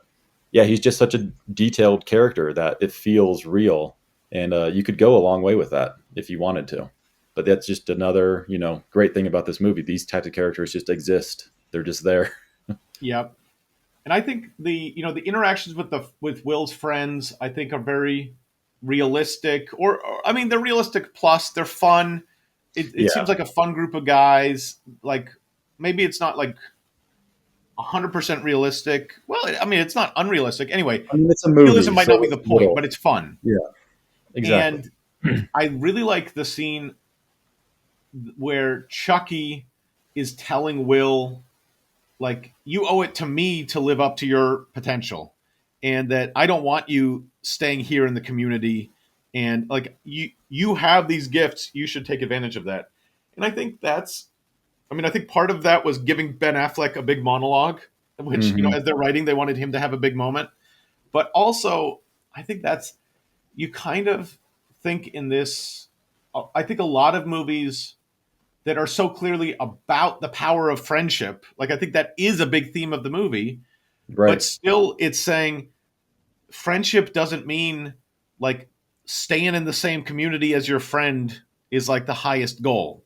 yeah, he's just such a detailed character that it feels real. And you could go a long way with that if you wanted to. But that's just another, great thing about this movie. These types of characters just exist. They're just there. Yep. And I think the interactions with Will's friends, I think, are very realistic. Or I mean, they're realistic plus they're fun. It Yeah. seems like a fun group of guys. Like, maybe it's not like 100% realistic. Well, I mean, it's not unrealistic. Anyway, I mean, it's a movie. realism might So not be it's the a point, little, but it's fun. yeah, exactly. And I really like the scene where Chucky is telling Will, like, you owe it to me to live up to your potential, and that I don't want you staying here in the community, and like, you have these gifts, you should take advantage of that. And I think I think part of that was giving Ben Affleck a big monologue, which, Hmm. as they're writing, they wanted him to have a big moment. But also, I think that's, you kind of think in this, I think a lot of movies that are so clearly about the power of friendship, like, I think that is a big theme of the movie, but Right. still it's saying friendship doesn't mean like staying in the same community as your friend is like the highest goal.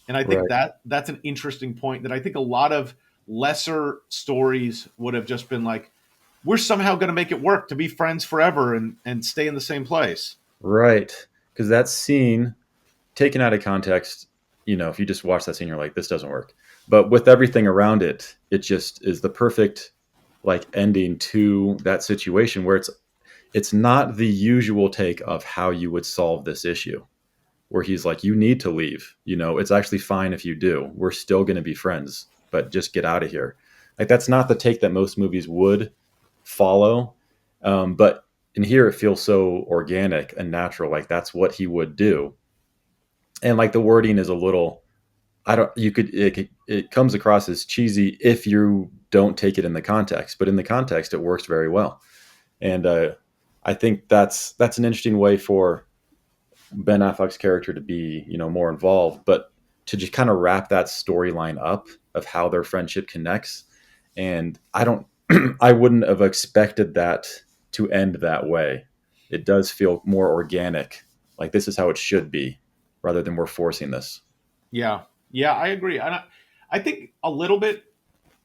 And I think Right. that's an interesting point that I think a lot of lesser stories would have just been like, we're somehow going to make it work to be friends forever and stay in the same place. Right. Because that scene, taken out of context, if you just watch that scene, you're like, this doesn't work. But with everything around it, it just is the perfect like ending to that situation where it's not the usual take of how you would solve this issue. Where he's like, you need to leave. It's actually fine if you do. We're still going to be friends, but just get out of here. Like, that's not the take that most movies would follow. But in here, it feels so organic and natural. Like, that's what he would do. And like, the wording is a little, I don't, you could, it comes across as cheesy if you don't take it in the context, but in the context, it works very well. And I think that's an interesting way for Ben Affleck's character to be, more involved, but to just kind of wrap that storyline up of how their friendship connects. And I don't, I wouldn't have expected that to end that way. It does feel more organic, like this is how it should be, rather than we're forcing this. Yeah, yeah, I agree. And I think a little bit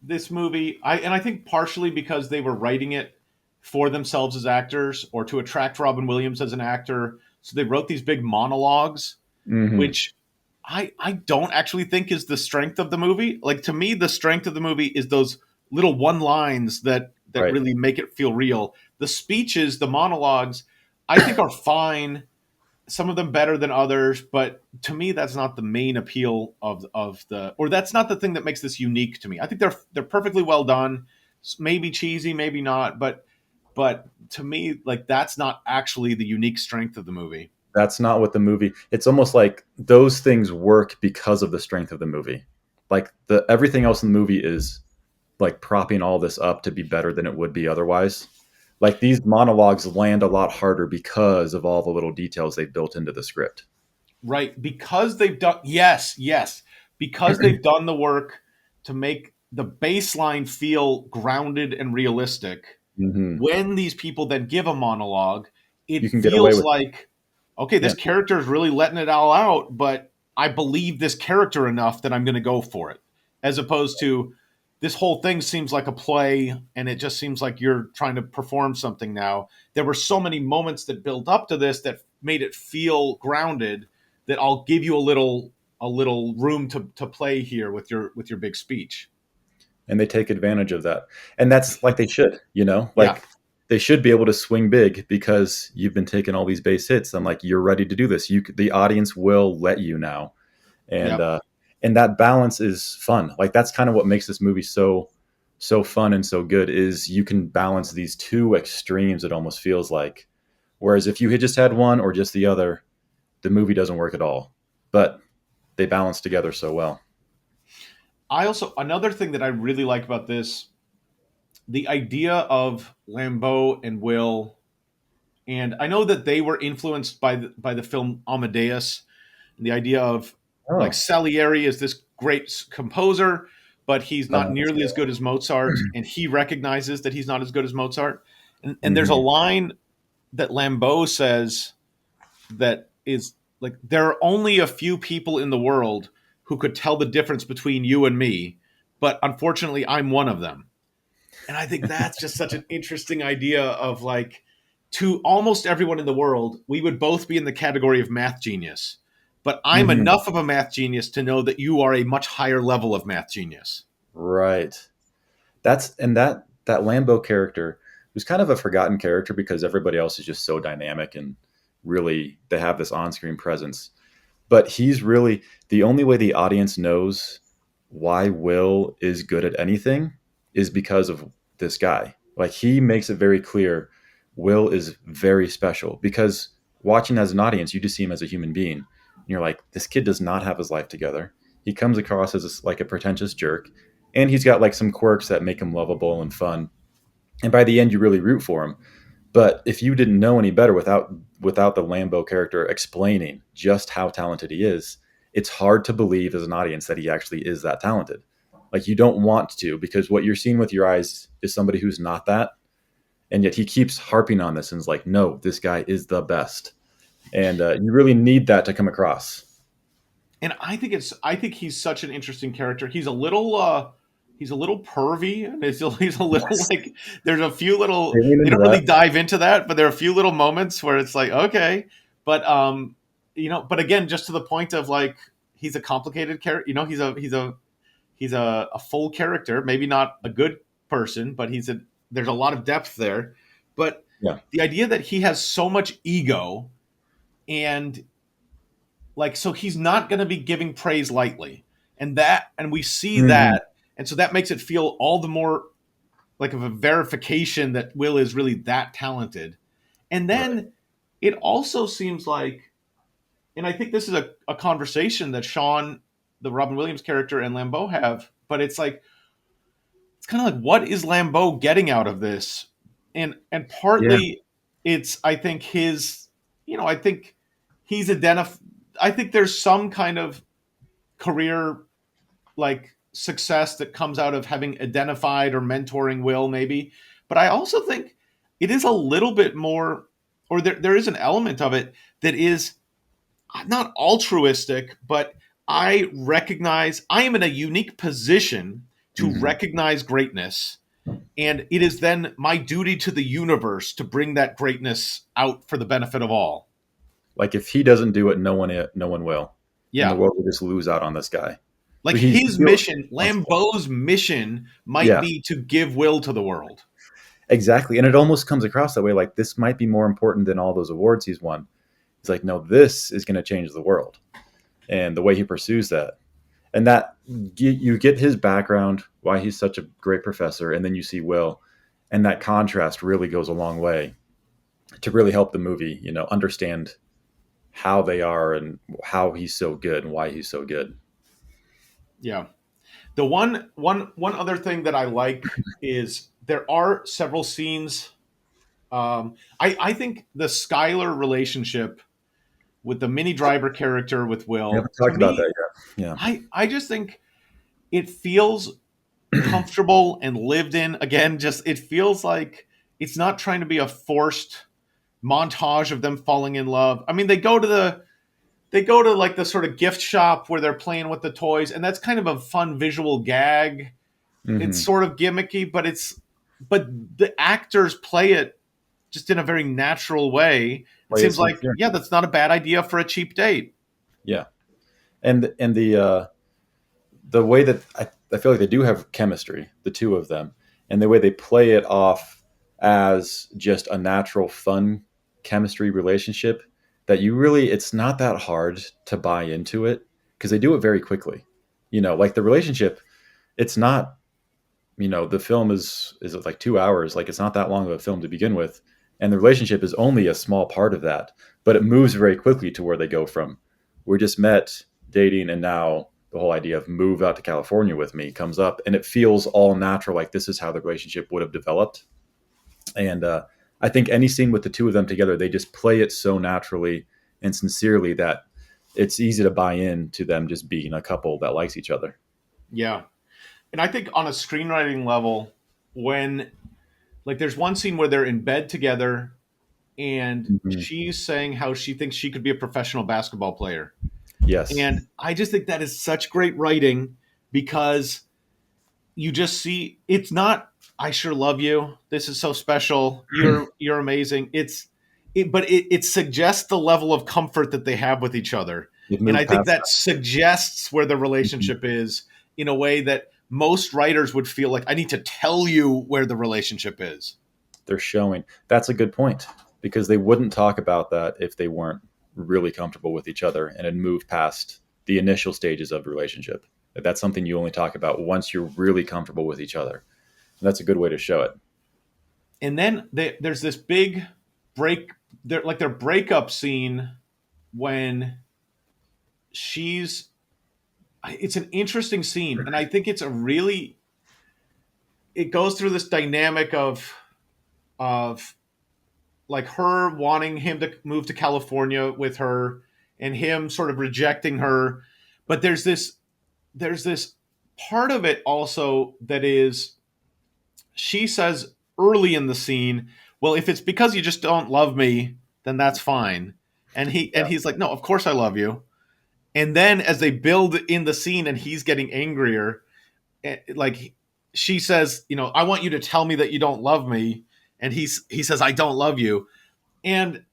this movie, I think partially because they were writing it for themselves as actors or to attract Robin Williams as an actor, so they wrote these big monologues, Hmm. which I don't actually think is the strength of the movie. Like, to me, the strength of the movie is those little one lines that Right. really make it feel real. The speeches, the monologues, I think are fine. Some of them better than others, but to me, that's not the main appeal of the, or that's not the thing that makes this unique to me. I think they're perfectly well done. Maybe cheesy, maybe not, but to me, like that's not actually the unique strength of the movie. That's not what the movie. It's almost like those things work because of the strength of the movie. Like the everything else in the movie is like propping all this up to be better than it would be otherwise. Like these monologues land a lot harder because of all the little details they've built into the script. Right, because they've done, yes, because they've done the work to make the baseline feel grounded and realistic. Hmm. When these people then give a monologue, it You can get away feels with it. like, okay, Yeah. this character is really letting it all out, but I believe this character enough that I'm going to go for it. As opposed to this whole thing seems like a play and it just seems like you're trying to perform something now. There were so many moments that built up to this that made it feel grounded, that I'll give you a little room to play here with your big speech. And they take advantage of that. And that's like they should, Yeah. like they should be able to swing big because you've been taking all these base hits. I'm like, you're ready to do this. The audience will let you now. And, Yep. uh, and that balance is fun. Like that's kind of what makes this movie so fun and so good is you can balance these two extremes. It almost feels like, whereas if you had just had one or just the other, the movie doesn't work at all, but they balance together so well. I also, another thing that I really like about this, the idea of Lambeau and Will, and I know that they were influenced by the film Amadeus, and the idea of like Oh, Salieri is this great composer, but he's not nearly as scale. good as Mozart, and he recognizes that he's not as good as Mozart. And there's a Hmm. line that Lambeau says that is like, there are only a few people in the world who could tell the difference between you and me, but unfortunately, I'm one of them. And I think that's just such an interesting idea of like, to almost everyone in the world, we would both be in the category of math genius. But I'm Hmm. enough of a math genius to know that you are a much higher level of math genius. Right. That Lambo character was kind of a forgotten character because everybody else is just so dynamic and really they have this on-screen presence. But he's really the only way the audience knows why Will is good at anything is because of this guy. Like he makes it very clear Will is very special because watching as an audience, you just see him as a human being. And you're like, this kid does not have his life together. He comes across as like a pretentious jerk, and he's got like some quirks that make him lovable and fun. And by the end, you really root for him. But if you didn't know any better without the Lambo character explaining just how talented he is, it's hard to believe as an audience that he actually is that talented. Like you don't want to because what you're seeing with your eyes is somebody who's not that, and yet he keeps harping on this and is like, no, this guy is the best, and you really need that to come across. And I think he's such an interesting character. He's a little pervy, and he's a little Yes, like, there's a few they little, lean they into don't really that. dive into that, but there are a few little moments where it's like, okay. But but again, just to the point of like, he's a complicated character. He's a full character, maybe not a good person, but there's a lot of depth there. But Yeah. the idea that he has so much ego, and like, so he's not going to be giving praise lightly, and we see Hmm. that, and so that makes it feel all the more like of a verification that Will is really that talented. And Right. then it also seems like, and I think this is a conversation that Sean, the Robin Williams character, and Lambeau have, but it's like, it's kind of like, what is Lambeau getting out of this? And Yeah. partly it's, I think his, I think he's identified. I think there's some kind of career like success that comes out of having identified or mentoring Will, maybe. But I also think it is a little bit more, or there is an element of it that is not altruistic, but I am in a unique position to Hmm. recognize greatness. And it is then my duty to the universe to bring that greatness out for the benefit of all. Like if he doesn't do it, no one will, and the Yeah. world will just lose out on this guy. Like But he his feels mission, responsible. Lambeau's mission might Yeah, be to give will to the world. exactly. And it almost comes across that way. Like this might be more important than all those awards he's won. He's like, no, this is going to change the world, and the way he pursues that, and that you get his background, why he's such a great professor, and then you see Will, and that contrast really goes a long way to really help the movie, understand how they are and how he's so good and why he's so good. Yeah. The one other thing that I like is there are several scenes. I think the Skylar relationship with the Mini Driver character with We Will, haven't to talked about me, that yet. Yeah. I just think it feels comfortable and lived in. Again, just it feels like it's not trying to be a forced montage of them falling in love. I mean, they go to like the sort of gift shop where they're playing with the toys, and that's kind of a fun visual gag. It's Hmm. sort of gimmicky, but the actors play it just in a very natural way. It Play it seems like, sincere. yeah, that's not a bad idea for a cheap date. Yeah. And the way that I feel like they do have chemistry, the two of them, and the way they play it off as just a natural, fun chemistry relationship that you really, it's not that hard to buy into it because they do it very quickly. Like the relationship, it's not, the film is like 2 hours. Like it's not that long of a film to begin with. And the relationship is only a small part of that, but it moves very quickly to where they go from, we just met dating and now the whole idea of move out to California with me comes up, and it feels all natural, like this is how the relationship would have developed. And I think any scene with the two of them together, they just play it so naturally and sincerely that it's easy to buy in to them just being a couple that likes each other. Yeah. And I think on a screenwriting level, when like there's one scene where they're in bed together and Mhm. she's saying how she thinks she could be a professional basketball player. Yes. And I just think that is such great writing because you just see it's not I sure love you. This is so special. You're amazing. It suggests the level of comfort that they have with each other. They've And I moved think past that suggests where the that. Mhm. relationship is in a way that most writers would feel like I need to tell you where the relationship is. They're showing. That's a good point because they wouldn't talk about that if they weren't really comfortable with each other and had moved past the initial stages of the relationship. That's something you only talk about once you're really comfortable with each other. And that's a good way to show it. And then there's this big break their breakup scene when she's it's an interesting scene and I think it's a really it goes through this dynamic of like her wanting him to move to California with her and him sort of rejecting her, but there's this part of it also that is she says early in the scene, well, if it's because you just don't love me, then that's fine. And Yeah. he's like, no, of course I love you. And then as they build in the scene and he's getting angrier, like she says, I want you to tell me that you don't love me. And he says, I don't love you. And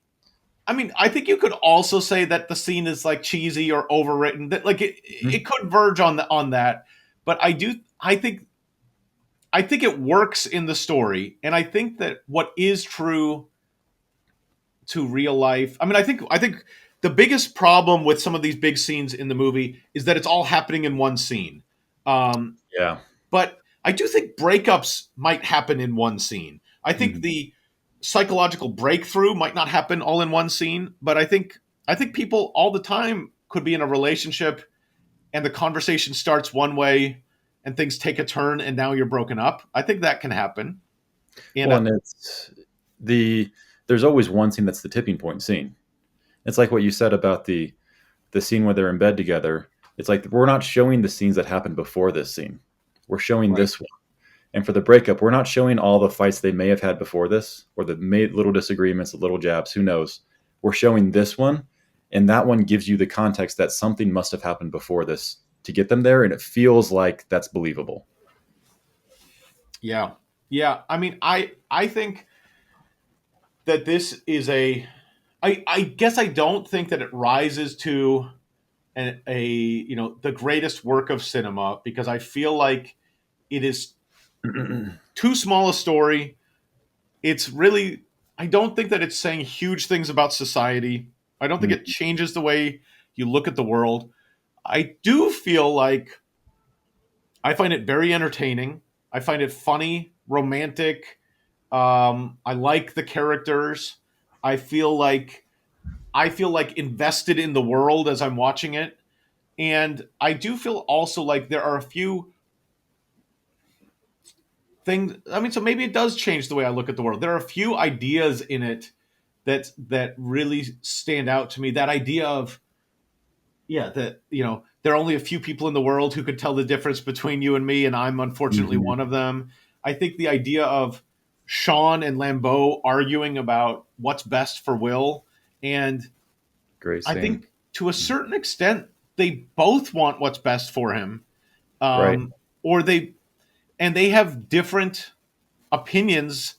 I mean, I think you could also say that the scene is like cheesy or overwritten. That like Mhm. it could verge on that, but I think it works in the story, and I think that what is true to real life. I mean, I think the biggest problem with some of these big scenes in the movie is that it's all happening in one scene. Um, Yeah. but I do think breakups might happen in one scene. I think Mhm. the psychological breakthrough might not happen all in one scene, but I think people all the time could be in a relationship and the conversation starts one way and things take a turn and now you're broken up. I think that can happen. And Well, and it's the there's always one scene that's the tipping point scene. It's like what you said about the scene where they're in bed together. It's like we're not showing the scenes that happened before this scene. We're showing right. this one. And for the breakup, we're not showing all the fights they may have had before this, or the little disagreements, the little jabs. Who knows? We're showing this one, and that one gives you the context that something must have happened before this to get them there, and it feels like that's believable. Yeah. Yeah. I mean, I think that this is a I guess I don't think that it rises to a the greatest work of cinema, because I feel like it is too small a story. It's really, I don't think that it's saying huge things about society. I don't think it changes the way you look at the world. I do feel like I find it very entertaining. I find it funny, romantic. I like the characters. I feel like invested in the world as I'm watching it. And I do feel also like there are a few things. I mean, so maybe it does change the way I look at the world. There are a few ideas in it that really stand out to me. That idea of, yeah, that there are only a few people in the world who could tell the difference between you and me, and I'm unfortunately Mhm. one of them. I think the idea of Sean and Lambeau arguing about what's best for Will, and Great I scene. think to a certain extent they both want what's best for him, Right. or they have different opinions,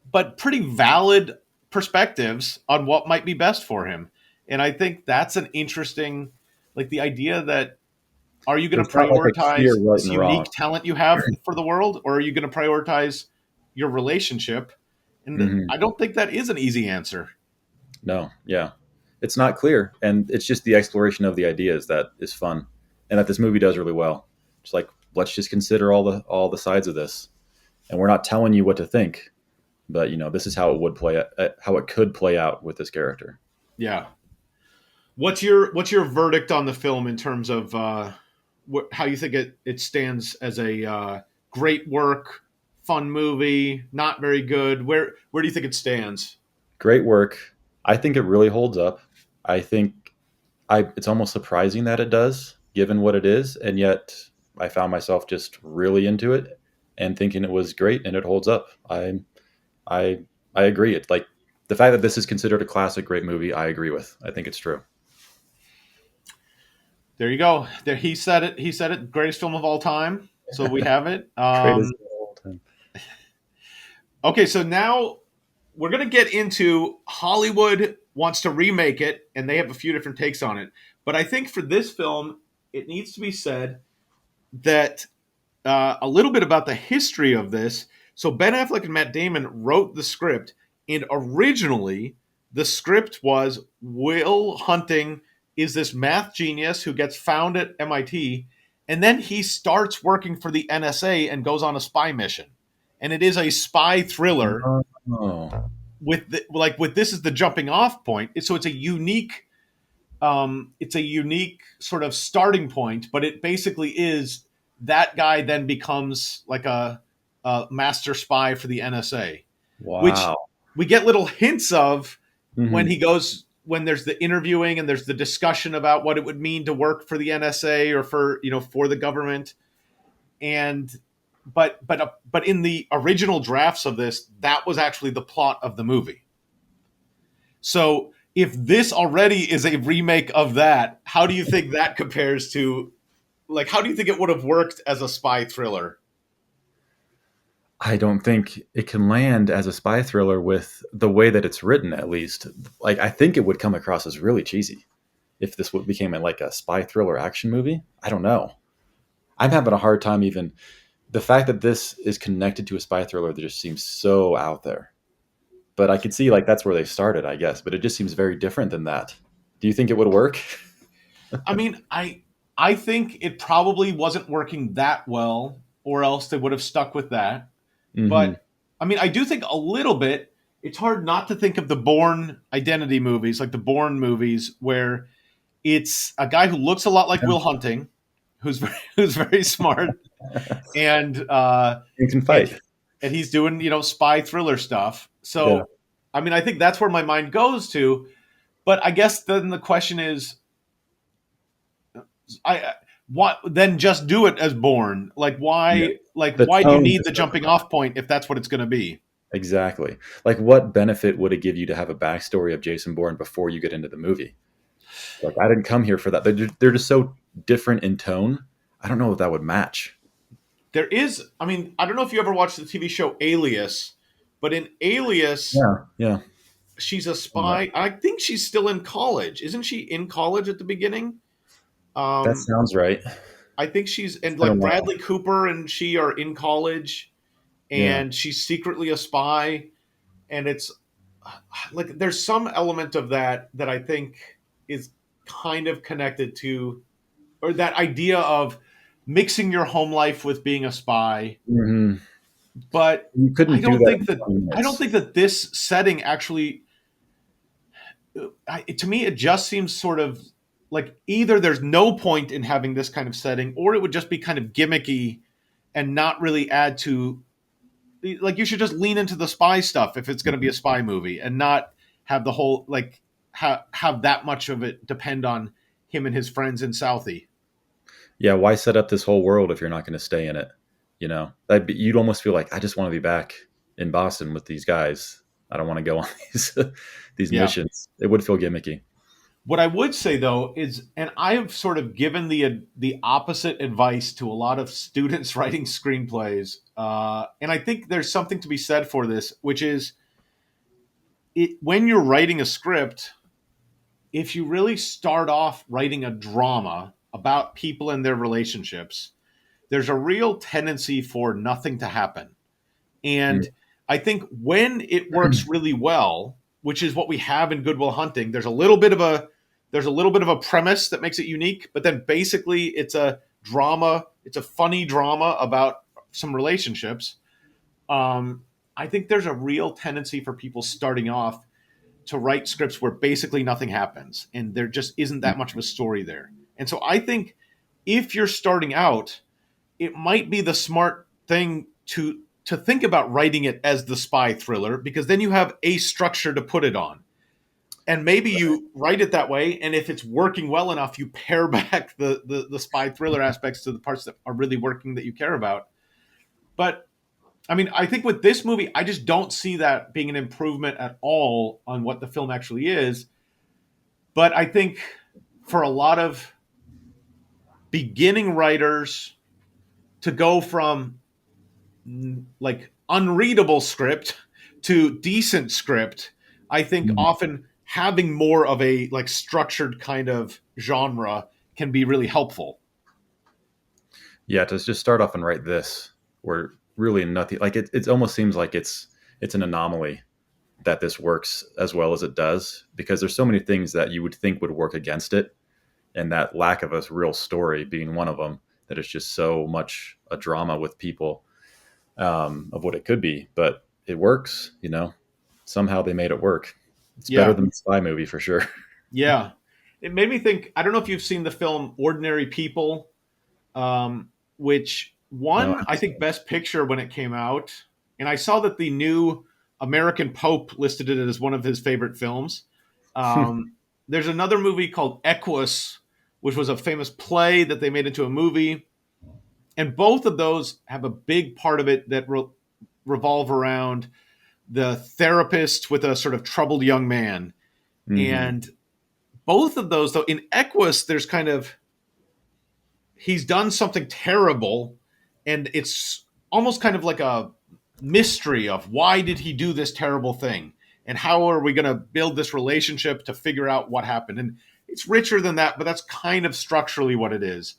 but pretty valid perspectives on what might be best for him. And I think that's an interesting, like the idea that, are you going There's to not like a clear prioritize right this and wrong. unique talent you have for the world, or are you going to prioritize your relationship? And Hmm. I don't think that is an easy answer. No, yeah, it's not clear, and it's just the exploration of the ideas that is fun, and that this movie does really well. It's like, let's just consider all the sides of this, and we're not telling you what to think, but this is how it would play, how it could play out with this character. Yeah. What's your verdict on the film in terms of how you think it stands as a great work, fun movie, not very good? Where do you think it stands? Great work. I think it really holds up. I think it's almost surprising that it does, given what it is, and yet I found myself just really into it and thinking it was great, and it holds up. I I agree. It's like the fact that this is considered a classic, great movie. I agree with. I think it's true. There you go. There, he said it. He said it. Greatest film of all time. So we have it. Greatest of all time. Okay, so now we're gonna get into Hollywood wants to remake it, and they have a few different takes on it. But I think for this film, it needs to be said that a little bit about the history of this. So Ben Affleck and Matt Damon wrote the script, and originally the script was Will Hunting is this math genius who gets found at MIT, and then he starts working for the NSA and goes on a spy mission. And it is a spy thriller Oh, with this as the jumping off point. So it's a unique sort of starting point, but it basically is that guy then becomes like a master spy for the NSA, which wow. we get little hints of Hmm. when there's the interviewing and there's the discussion about what it would mean to work for the NSA or for the government. And but in the original drafts of this, that was actually the plot of the movie. So if this already is a remake of that, how do you think that compares to, like, how do you think it would have worked as a spy thriller? I don't think it can land as a spy thriller with the way that it's written. At least, like I think it would come across as really cheesy if this became like a spy thriller action movie. I don't know. I'm having a hard time even the fact that this is connected to a spy thriller that just seems so out there. But I could see like that's where they started, I guess. But it just seems very different than that. Do you think it would work? I mean, I think it probably wasn't working that well, or else they would have stuck with that. Hmm. But I mean, I do think a little bit. It's hard not to think of the Bourne Identity movies, like the Bourne movies, where it's a guy who looks a lot like Will Hunting, who's very smart, and You can and fight. and he's doing spy thriller stuff. Yeah. So I mean, I think that's where my mind goes to. But I guess then the question is, I what then just do it as Bourne? Like Yeah. why? Like The why do you tone need just the doesn't jumping match. off point if that's what it's going to be? Exactly. Like, what benefit would it give you to have a backstory of Jason Bourne before you get into the movie? Like, I didn't come here for that. They're just so different in tone. I don't know if that would match. There is, I mean, I don't know if you ever watched the TV show Alias, but in Alias, Yeah. Yeah. she's a spy. I think she's still in college. Isn't she in college at the beginning? That Um, sounds right. I think she's It's and been a like while. Bradley Cooper and she are in college, Yeah. and she's secretly a spy, and it's like there's some element of that that I think is kind of connected to, or that idea of mixing your home life with being a spy. Hmm. But You I couldn't do don't that think in that 20 I don't minutes. think that this setting actually, to me, it just seems sort of like either there's no point in having this kind of setting, or it would just be kind of gimmicky and not really add to, like, you should just lean into the spy stuff if it's going to be a spy movie, and not have the whole like have that much of it depend on him and his friends in Southie. Yeah, why set up this whole world if you're not going to stay in it? You'd almost feel like I just want to be back in Boston with these guys. I don't want to go on these these Yeah. missions. It would feel gimmicky. What I would say though is, and I have sort of given the opposite advice to a lot of students writing screenplays, and I think there's something to be said for this, which is when you're writing a script, if you really start off writing a drama about people and their relationships, there's a real tendency for nothing to happen. Mm. And I think when it works really well, which is what we have in Good Will Hunting, there's a little bit of a premise that makes it unique, but then basically it's a drama, it's a funny drama about some relationships. I think there's a real tendency for people starting off to write scripts where basically nothing happens and there just isn't that much of a story there. And so I think if you're starting out, it might be the smart thing to think about writing it as the spy thriller, because then you have a structure to put it on. And maybe you write it that way, and if it's working well enough, you pare back the spy thriller aspects to the parts that are really working that you care about. But I mean, I think with this movie, I just don't see that being an improvement at all on what the film actually is. But I think for a lot of beginning writers to go from like unreadable script to decent script, I think Mm. often having more of a like structured kind of genre can be really helpful. Yeah, to just start off and write this, where really nothing like it almost seems like it's an anomaly that this works as well as it does, because there's so many things that you would think would work against it, and that lack of a real story being one of them, that it's just so much a drama with people, of what it could be, but it works. Somehow they made it work. It's better Yeah. than the spy movie for sure. Yeah. It made me think, I don't know if you've seen the film Ordinary People, which No, I won, I haven't seen think, it. Best Picture when it came out. And I saw that the new American Pope listed it as one of his favorite films. There's another movie called Equus, which was a famous play that they made into a movie. And both of those have a big part of it that revolve around the therapist with a sort of troubled young man. Hmm. And both of those, though, in Equus, there's kind of he's done something terrible, and it's almost kind of like a mystery of why did he do this terrible thing, and how are we going to build this relationship to figure out what happened. And it's richer than that, but that's kind of structurally what it is.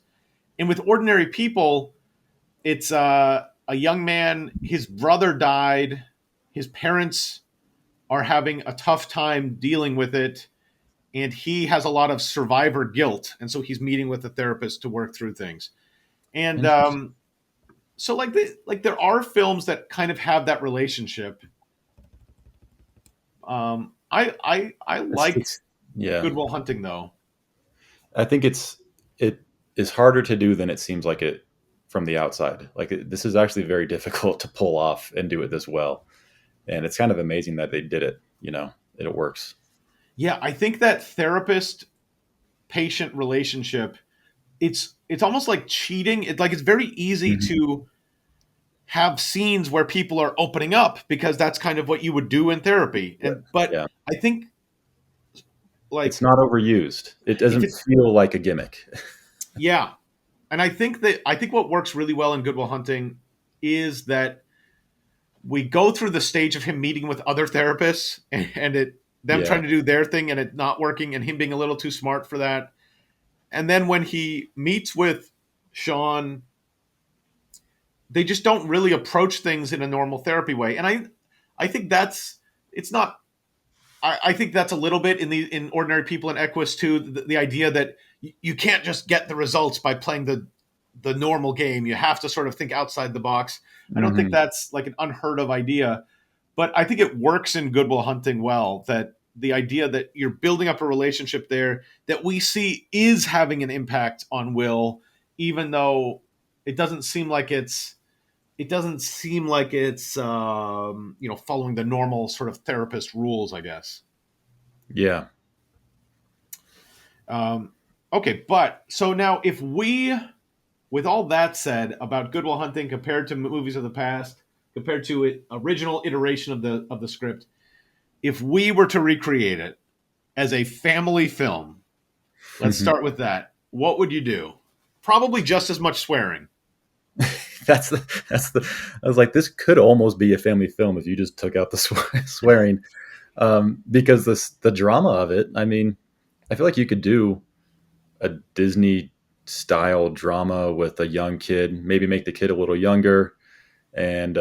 And with Ordinary People, it's a young man, his brother died, his parents are having a tough time dealing with it, and he has a lot of survivor guilt, and so he's meeting with a therapist to work through things. And Interesting. so like there are films that kind of have that relationship. I It's, like it's yeah. Good Will Hunting though. I think it is harder to do than it seems like it from the outside. Like this is actually very difficult to pull off and do it this well, and it's kind of amazing that they did it. It works. Yeah, I think that therapist patient relationship, it's almost like cheating. It's like it's very easy Hmm. to have scenes where people are opening up because that's kind of what you would do in therapy. Yeah, And but yeah. I think It's like not overused. It if doesn't it's feel like a gimmick. yeah, and I think what works really well in Good Will Hunting is that we go through the stage of him meeting with other therapists and it them Yeah. trying to do their thing and it not working and him being a little too smart for that. and then when he meets with Sean, they just don't really approach things in a normal therapy way. And I think that's it's not. I think that's a little bit in Ordinary People in Equus too. The idea that you can't just get the results by playing the normal game. You have to sort of think outside the box. I don't think Hmm. that's like an unheard of idea, but I think it works in Good Will Hunting well. That the idea that you're building up a relationship there that we see is having an impact on Will, even though it doesn't seem like it's following the normal sort of therapist rules, I guess. Yeah. Um, okay, but so now if we, with all that said about Good Will Hunting compared to movies of the past, compared to it original iteration of the script, if we were to recreate it as a family film, let's start with that. What would you do? Probably just as much swearing. That's the I was like, this could almost be a family film if you just took out the swearing, because the drama of it. I mean, I feel like you could do a Disney style drama with a young kid, maybe make the kid a little younger, and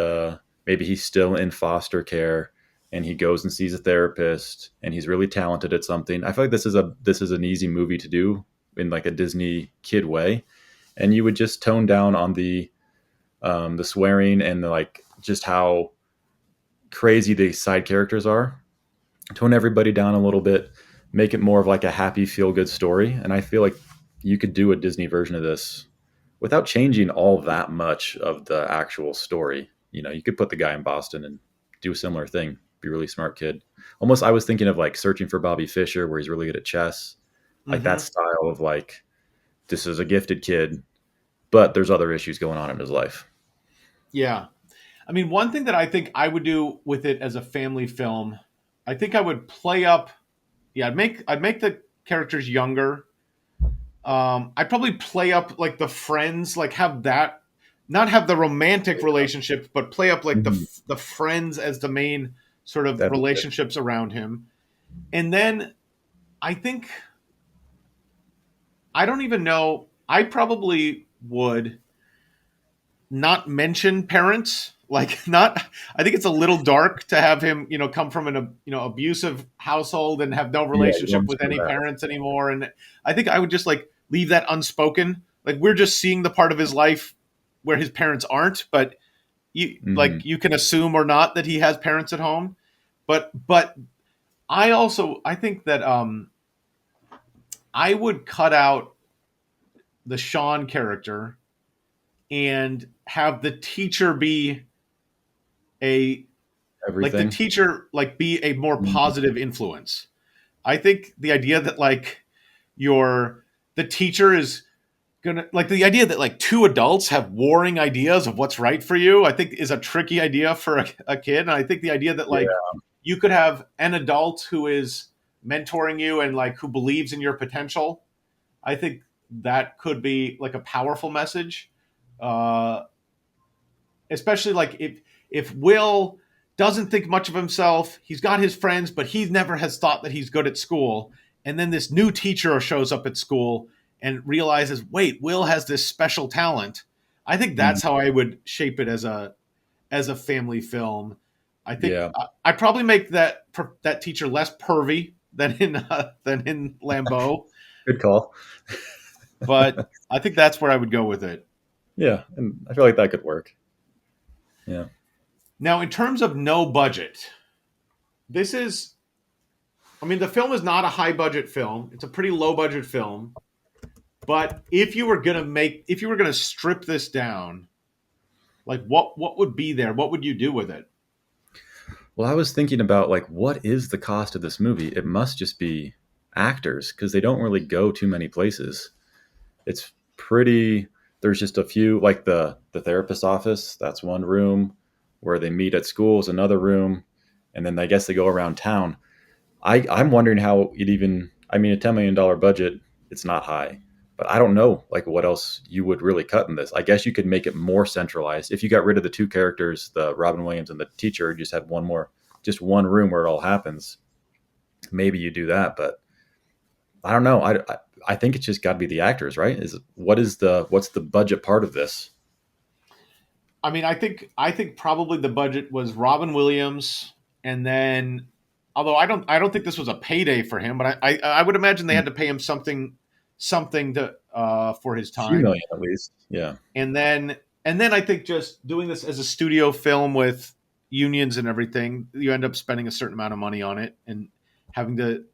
maybe he's still in foster care, and he goes and sees a therapist, and he's really talented at something. I feel like this is an easy movie to do in like a Disney kid way, and you would just tone down on the swearing and like just how crazy the side characters are. Tone everybody down a little bit, make it more of like a happy, feel good story. And I feel like you could do a Disney version of this without changing all that much of the actual story. You could put the guy in Boston and do a similar thing. Be a really smart kid. Almost, I was thinking of like Searching for Bobby Fischer, where he's really good at chess. Like that Mm-hmm. style of like, this is a gifted kid, but there's other issues going on in his life. Yeah. I mean, one thing that I think I would do with it as a family film, I think I would play up. Yeah, I'd make the characters younger. I'd probably play up like the friends, like have that, not have the romantic relationship, but play up like the Mhm. the friends as the main sort of That'd be good. relationships around him. And then I think I don't even know. I probably would not mention parents. Like not, I think it's a little dark to have him, come from an abusive household and have no Yeah, you relationship want to with show any that. parents anymore. And I think I would just like leave that unspoken. Like we're just seeing the part of his life where his parents aren't, but Hmm. you can assume or not that he has parents at home. But I think that I would cut out the Sean character and have the teacher be a like the Everything. teacher like be a more Mhm. positive influence. I think the idea that like your the teacher is gonna like the idea that like two adults have warring ideas of what's right for you, I think is a tricky idea for a kid. And I think the idea that like Yeah. you could have an adult who is mentoring you and like who believes in your potential, I think that could be like a powerful message. Uh, Especially like if Will doesn't think much of himself, he's got his friends, but he never has thought that he's good at school. And then this new teacher shows up at school and realizes, wait, Will has this special talent. I think Mhm. that's how I would shape it as a family film. I think Yeah. I probably make that teacher less pervy than in Lambeau, Good call. but I think that's where I would go with it. Yeah, and I feel like that could work. Yeah. Now, in terms of no budget, this is I mean, the film is not a high budget film. It's a pretty low budget film. But if you were gonna strip this down, like what would be there? What would you do with it? Well, I was thinking about like what is the cost of this movie? It must just be actors because they don't really go too many places. It's pretty there's just a few like the therapist office, that's one room. Where they meet at school is another room, and then I guess they go around town. I'm wondering how it even. I mean, a $10 million budget, it's not high, but I don't know like what else you would really cut in this. I guess you could make it more centralized if you got rid of the two characters, the Robin Williams and the teacher. Just had just one room where it all happens. Maybe you do that, but I don't know. I think it's just got to be the actors, right? What's the budget part of this? I mean, I think probably the budget was Robin Williams, and then although I don't think this was a payday for him, but I would imagine they A had to pay him something to for his few time, million at least. Yeah. and then I think just doing this as a studio film with unions and everything, you end up spending a certain amount of money on it and having to,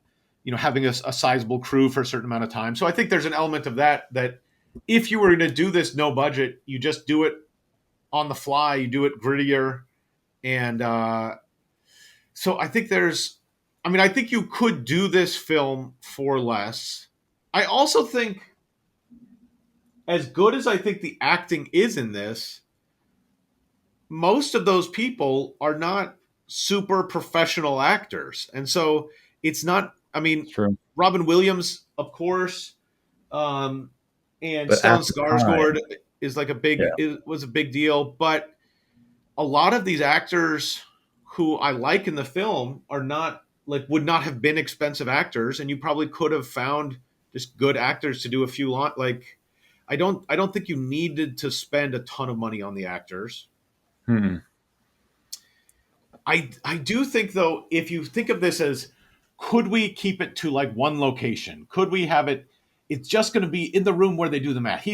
having a sizable crew for a certain amount of time. So I think there's an element of that if you were going to do this no budget, you just do it on the fly, you do it grittier, and so I think I think you could do this film for less. I also think, as good as I think the acting is in this, most of those people are not super professional actors. And so it's not, I mean, It's true. Robin Williams, of course, um, and But at Stellan the time, Skarsgård is like yeah. was a big deal. But a lot of these actors who I like in the film are not, like, would not have been expensive actors. And you probably could have found just good actors to do a few like, I don't think you needed to spend a ton of money on the actors. Hmm. I do think, though, if you think of this as, could we keep it to like one location? Could we have it? It's just going to be in the room where they do the math.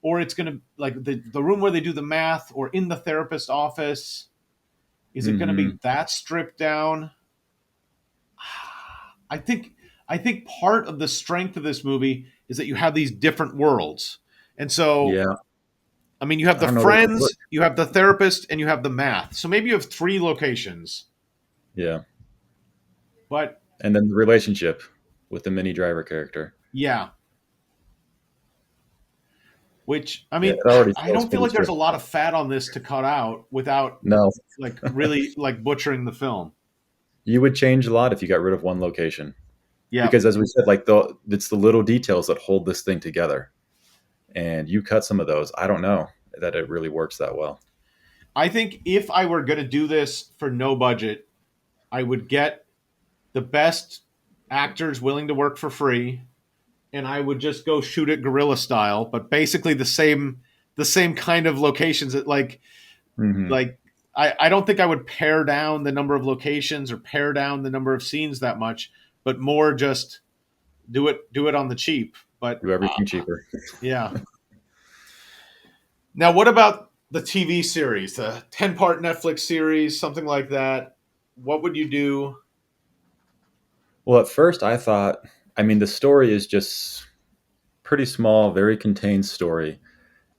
Or it's going to, like, the room where they do the math, or in the therapist office. Is it going to Hmm. be that stripped down? I think I think part of the strength of this movie is that you have these different worlds, and so Yeah. I mean, you have I the don't know that it would work. friends, you have the therapist, and you have the math. So maybe you have three locations, Yeah. but And then the relationship with the Mini Driver character. yeah. Which, I Yeah, mean, it already I feels don't feel pretty like there's a stripped lot down. of fat on this to cut out without, No, like, really, like, butchering the film. you would change a lot if you got rid of one location. Yeah, Because as we said, like it's the little details that hold this thing together. And you cut some of those. I don't know that it really works that well. I think if I were going to do this for no budget, I would get the best actors willing to work for free, and I would just go shoot it guerrilla style, but basically the same kind of locations that, Hmm. like I don't think I would pare down the number of locations or pare down the number of scenes that much, but more just do it on the cheap. But Do everything cheaper. yeah. Now, what about the TV series, the 10-part Netflix series, something like that? What would you do? Well, at first I thought, I mean, the story is just pretty small, very contained story.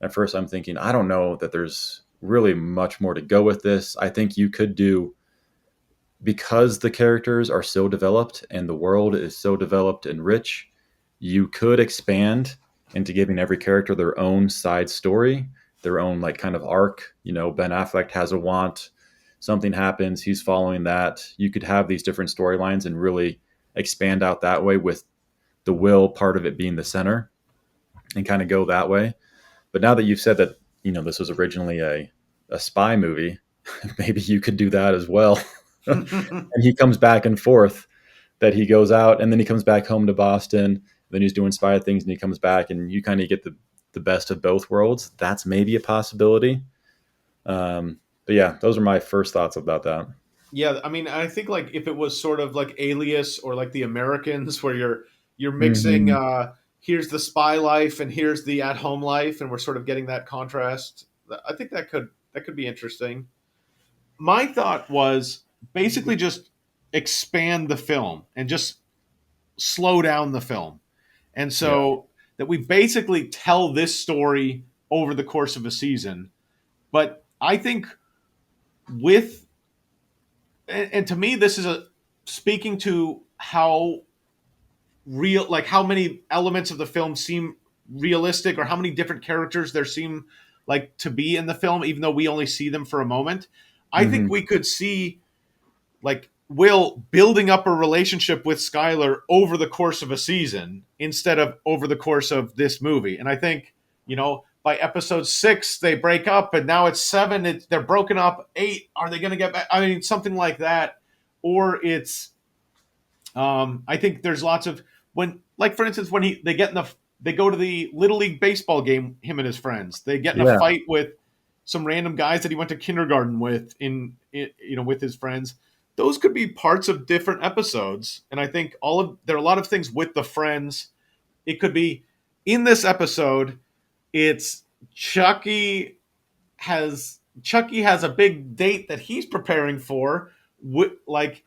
At first I'm thinking, I don't know that there's really much more to go with this. I think you could do, because the characters are so developed and the world is so developed and rich, you could expand into giving every character their own side story, their own like kind of arc. Ben Affleck has a want, something happens, he's following that. You could have these different storylines and really expand out that way, with the will part of it being the center, and kind of go that way. But now that you've said that, this was originally a spy movie, maybe you could do that as well. And he comes back and forth, that he goes out and then he comes back home to Boston. Then he's doing spy things and he comes back, and you kind of get the best of both worlds. That's maybe a possibility. But yeah, those are my first thoughts about that. Yeah, I mean, I think, like, if it was sort of like Alias or like The Americans, where you're mixing, Hmm. here's the spy life and here's the at home life, and we're sort of getting that contrast. I think that could be interesting. My thought was basically just expand the film and just slow down the film, and Yeah. so that we basically tell this story over the course of a season. But I think with and to me, this is a speaking to how real, like, how many elements of the film seem realistic, or how many different characters there seem like to be in the film, even though we only see them for a moment. I think Hmm. we could see, like, Will building up a relationship with Skylar over the course of a season instead of over the course of this movie. And I think, by episode 6 they break up, and now it's 7, they're broken up. 8, are they going to get back? I mean, something like that. Or it's I think there's lots of, when, like for instance, when they go to the Little League baseball game, him and his friends, they get in a Yeah. fight with some random guys that he went to kindergarten with with his friends. Those could be parts of different episodes, and I think there are a lot of things with the friends. It could be in this episode. It's Chucky has a big date that he's preparing for,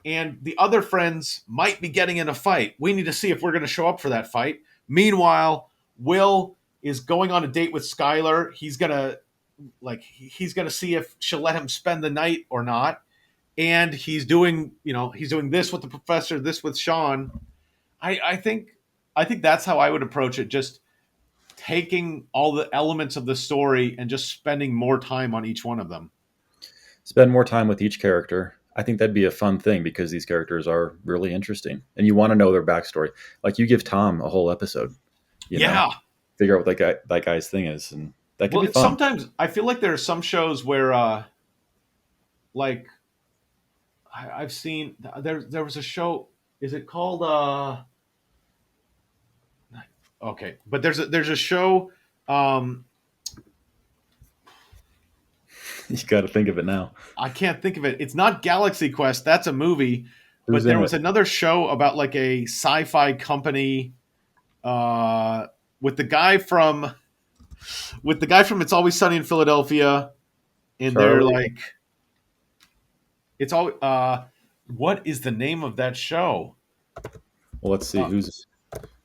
and the other friends might be getting in a fight. We need to see if we're going to show up for that fight. Meanwhile, Will is going on a date with Skylar. He's gonna see if she'll let him spend the night or not. And he's doing this with the professor, this with Sean. I think that's how I would approach it. Just taking all the elements of the story and just spending more time on each one of them. Spend more time with each character. I think that'd be a fun thing because these characters are really interesting and you want to know their backstory. Like you give Tom a whole episode, figure out what that guy's thing is. And that could be fun. Sometimes I feel like there are some shows where, I've seen, there was a show, is it called, okay, but there's a show, you got to think of it now. I can't think of it. It's not Galaxy Quest. That's a movie. But there was another show about like a sci-fi company with the guy from It's Always Sunny in Philadelphia, and Charlie. they're like, it's all. What is the name of that show? Well, let's see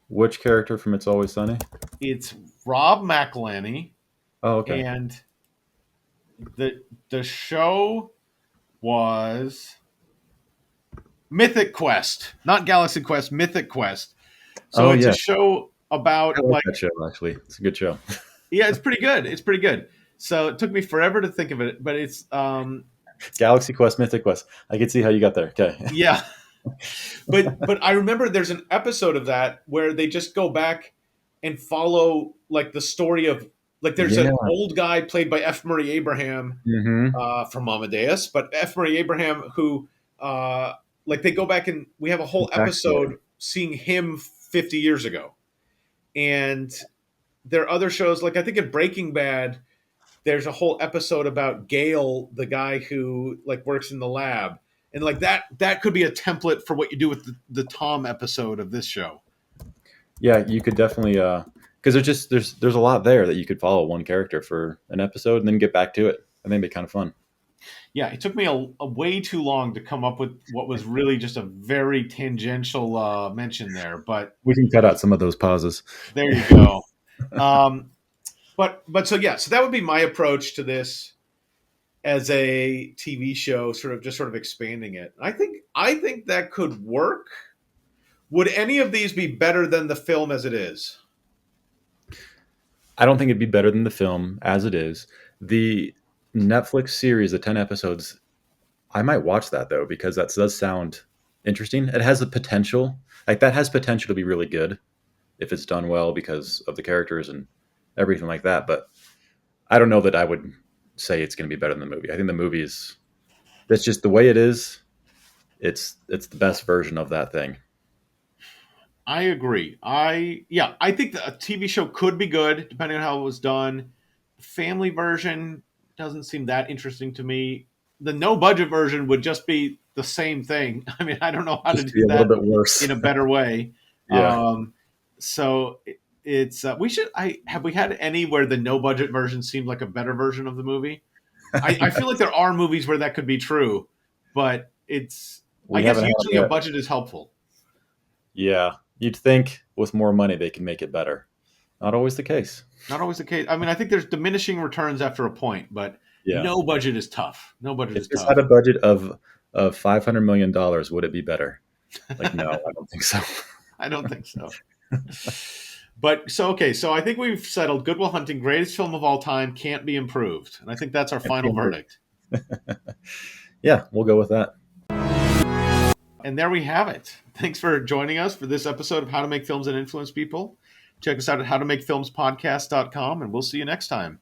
which character from It's Always Sunny. It's Rob McElhenney. Oh, okay. And the show was Mythic Quest, not Galaxy Quest, Mythic Quest. So it's a show about that show, actually. It's a good show. Yeah, it's pretty good. It's pretty good. So it took me forever to think of it, but it's Galaxy Quest, Mythic Quest. I can see how you got there. Okay. Yeah. But I remember there's an episode of that where they just go back and follow like the story of there's an old guy played by F. Murray Abraham from Amadeus, but F. Murray Abraham who they go back and we have a whole episode seeing him 50 years ago. And there are other shows, like I think in Breaking Bad, there's a whole episode about Gale, the guy who works in the lab. And that could be a template for what you do with the Tom episode of this show. Yeah, you could definitely because there's a lot there that you could follow one character for an episode and then get back to it. I think it'd be kind of fun. Yeah, it took me a way too long to come up with what was really just a very tangential mention there, but we can cut out some of those pauses. There you go. So that would be my approach to this as a TV show, sort of expanding it. I think that could work. Would any of these be better than the film as it is? I don't think it'd be better than the film as it is. The Netflix series, the 10 episodes, I might watch that though, because that does sound interesting. It has the potential, that has potential to be really good if it's done well because of the characters and everything like that. But I don't know that I would say it's going to be better than the movie. I think the movie that's just the way it is. It's the best version of that thing. I agree. I think a TV show could be good depending on how it was done. Family version doesn't seem that interesting to me. The no budget version would just be the same thing. I mean, I don't know how to do that a little bit worse in a better way. Yeah. So it's have we had any where the no budget version seemed like a better version of the movie? I feel like there are movies where that could be true, but I guess usually a budget is helpful. Yeah. You'd think with more money they can make it better. Not always the case. Not always the case. I mean, I think there's diminishing returns after a point, but no budget is tough. No budget is tough. If this had a budget of $500 million, would it be better? No, I don't think so. I don't think so. But so I think we've settled Good Will Hunting, greatest film of all time, can't be improved. And I think that's our final verdict. Yeah, we'll go with that. And there we have it. Thanks for joining us for this episode of How to Make Films and Influence People. Check us out at howtomakefilmspodcast.com, and we'll see you next time.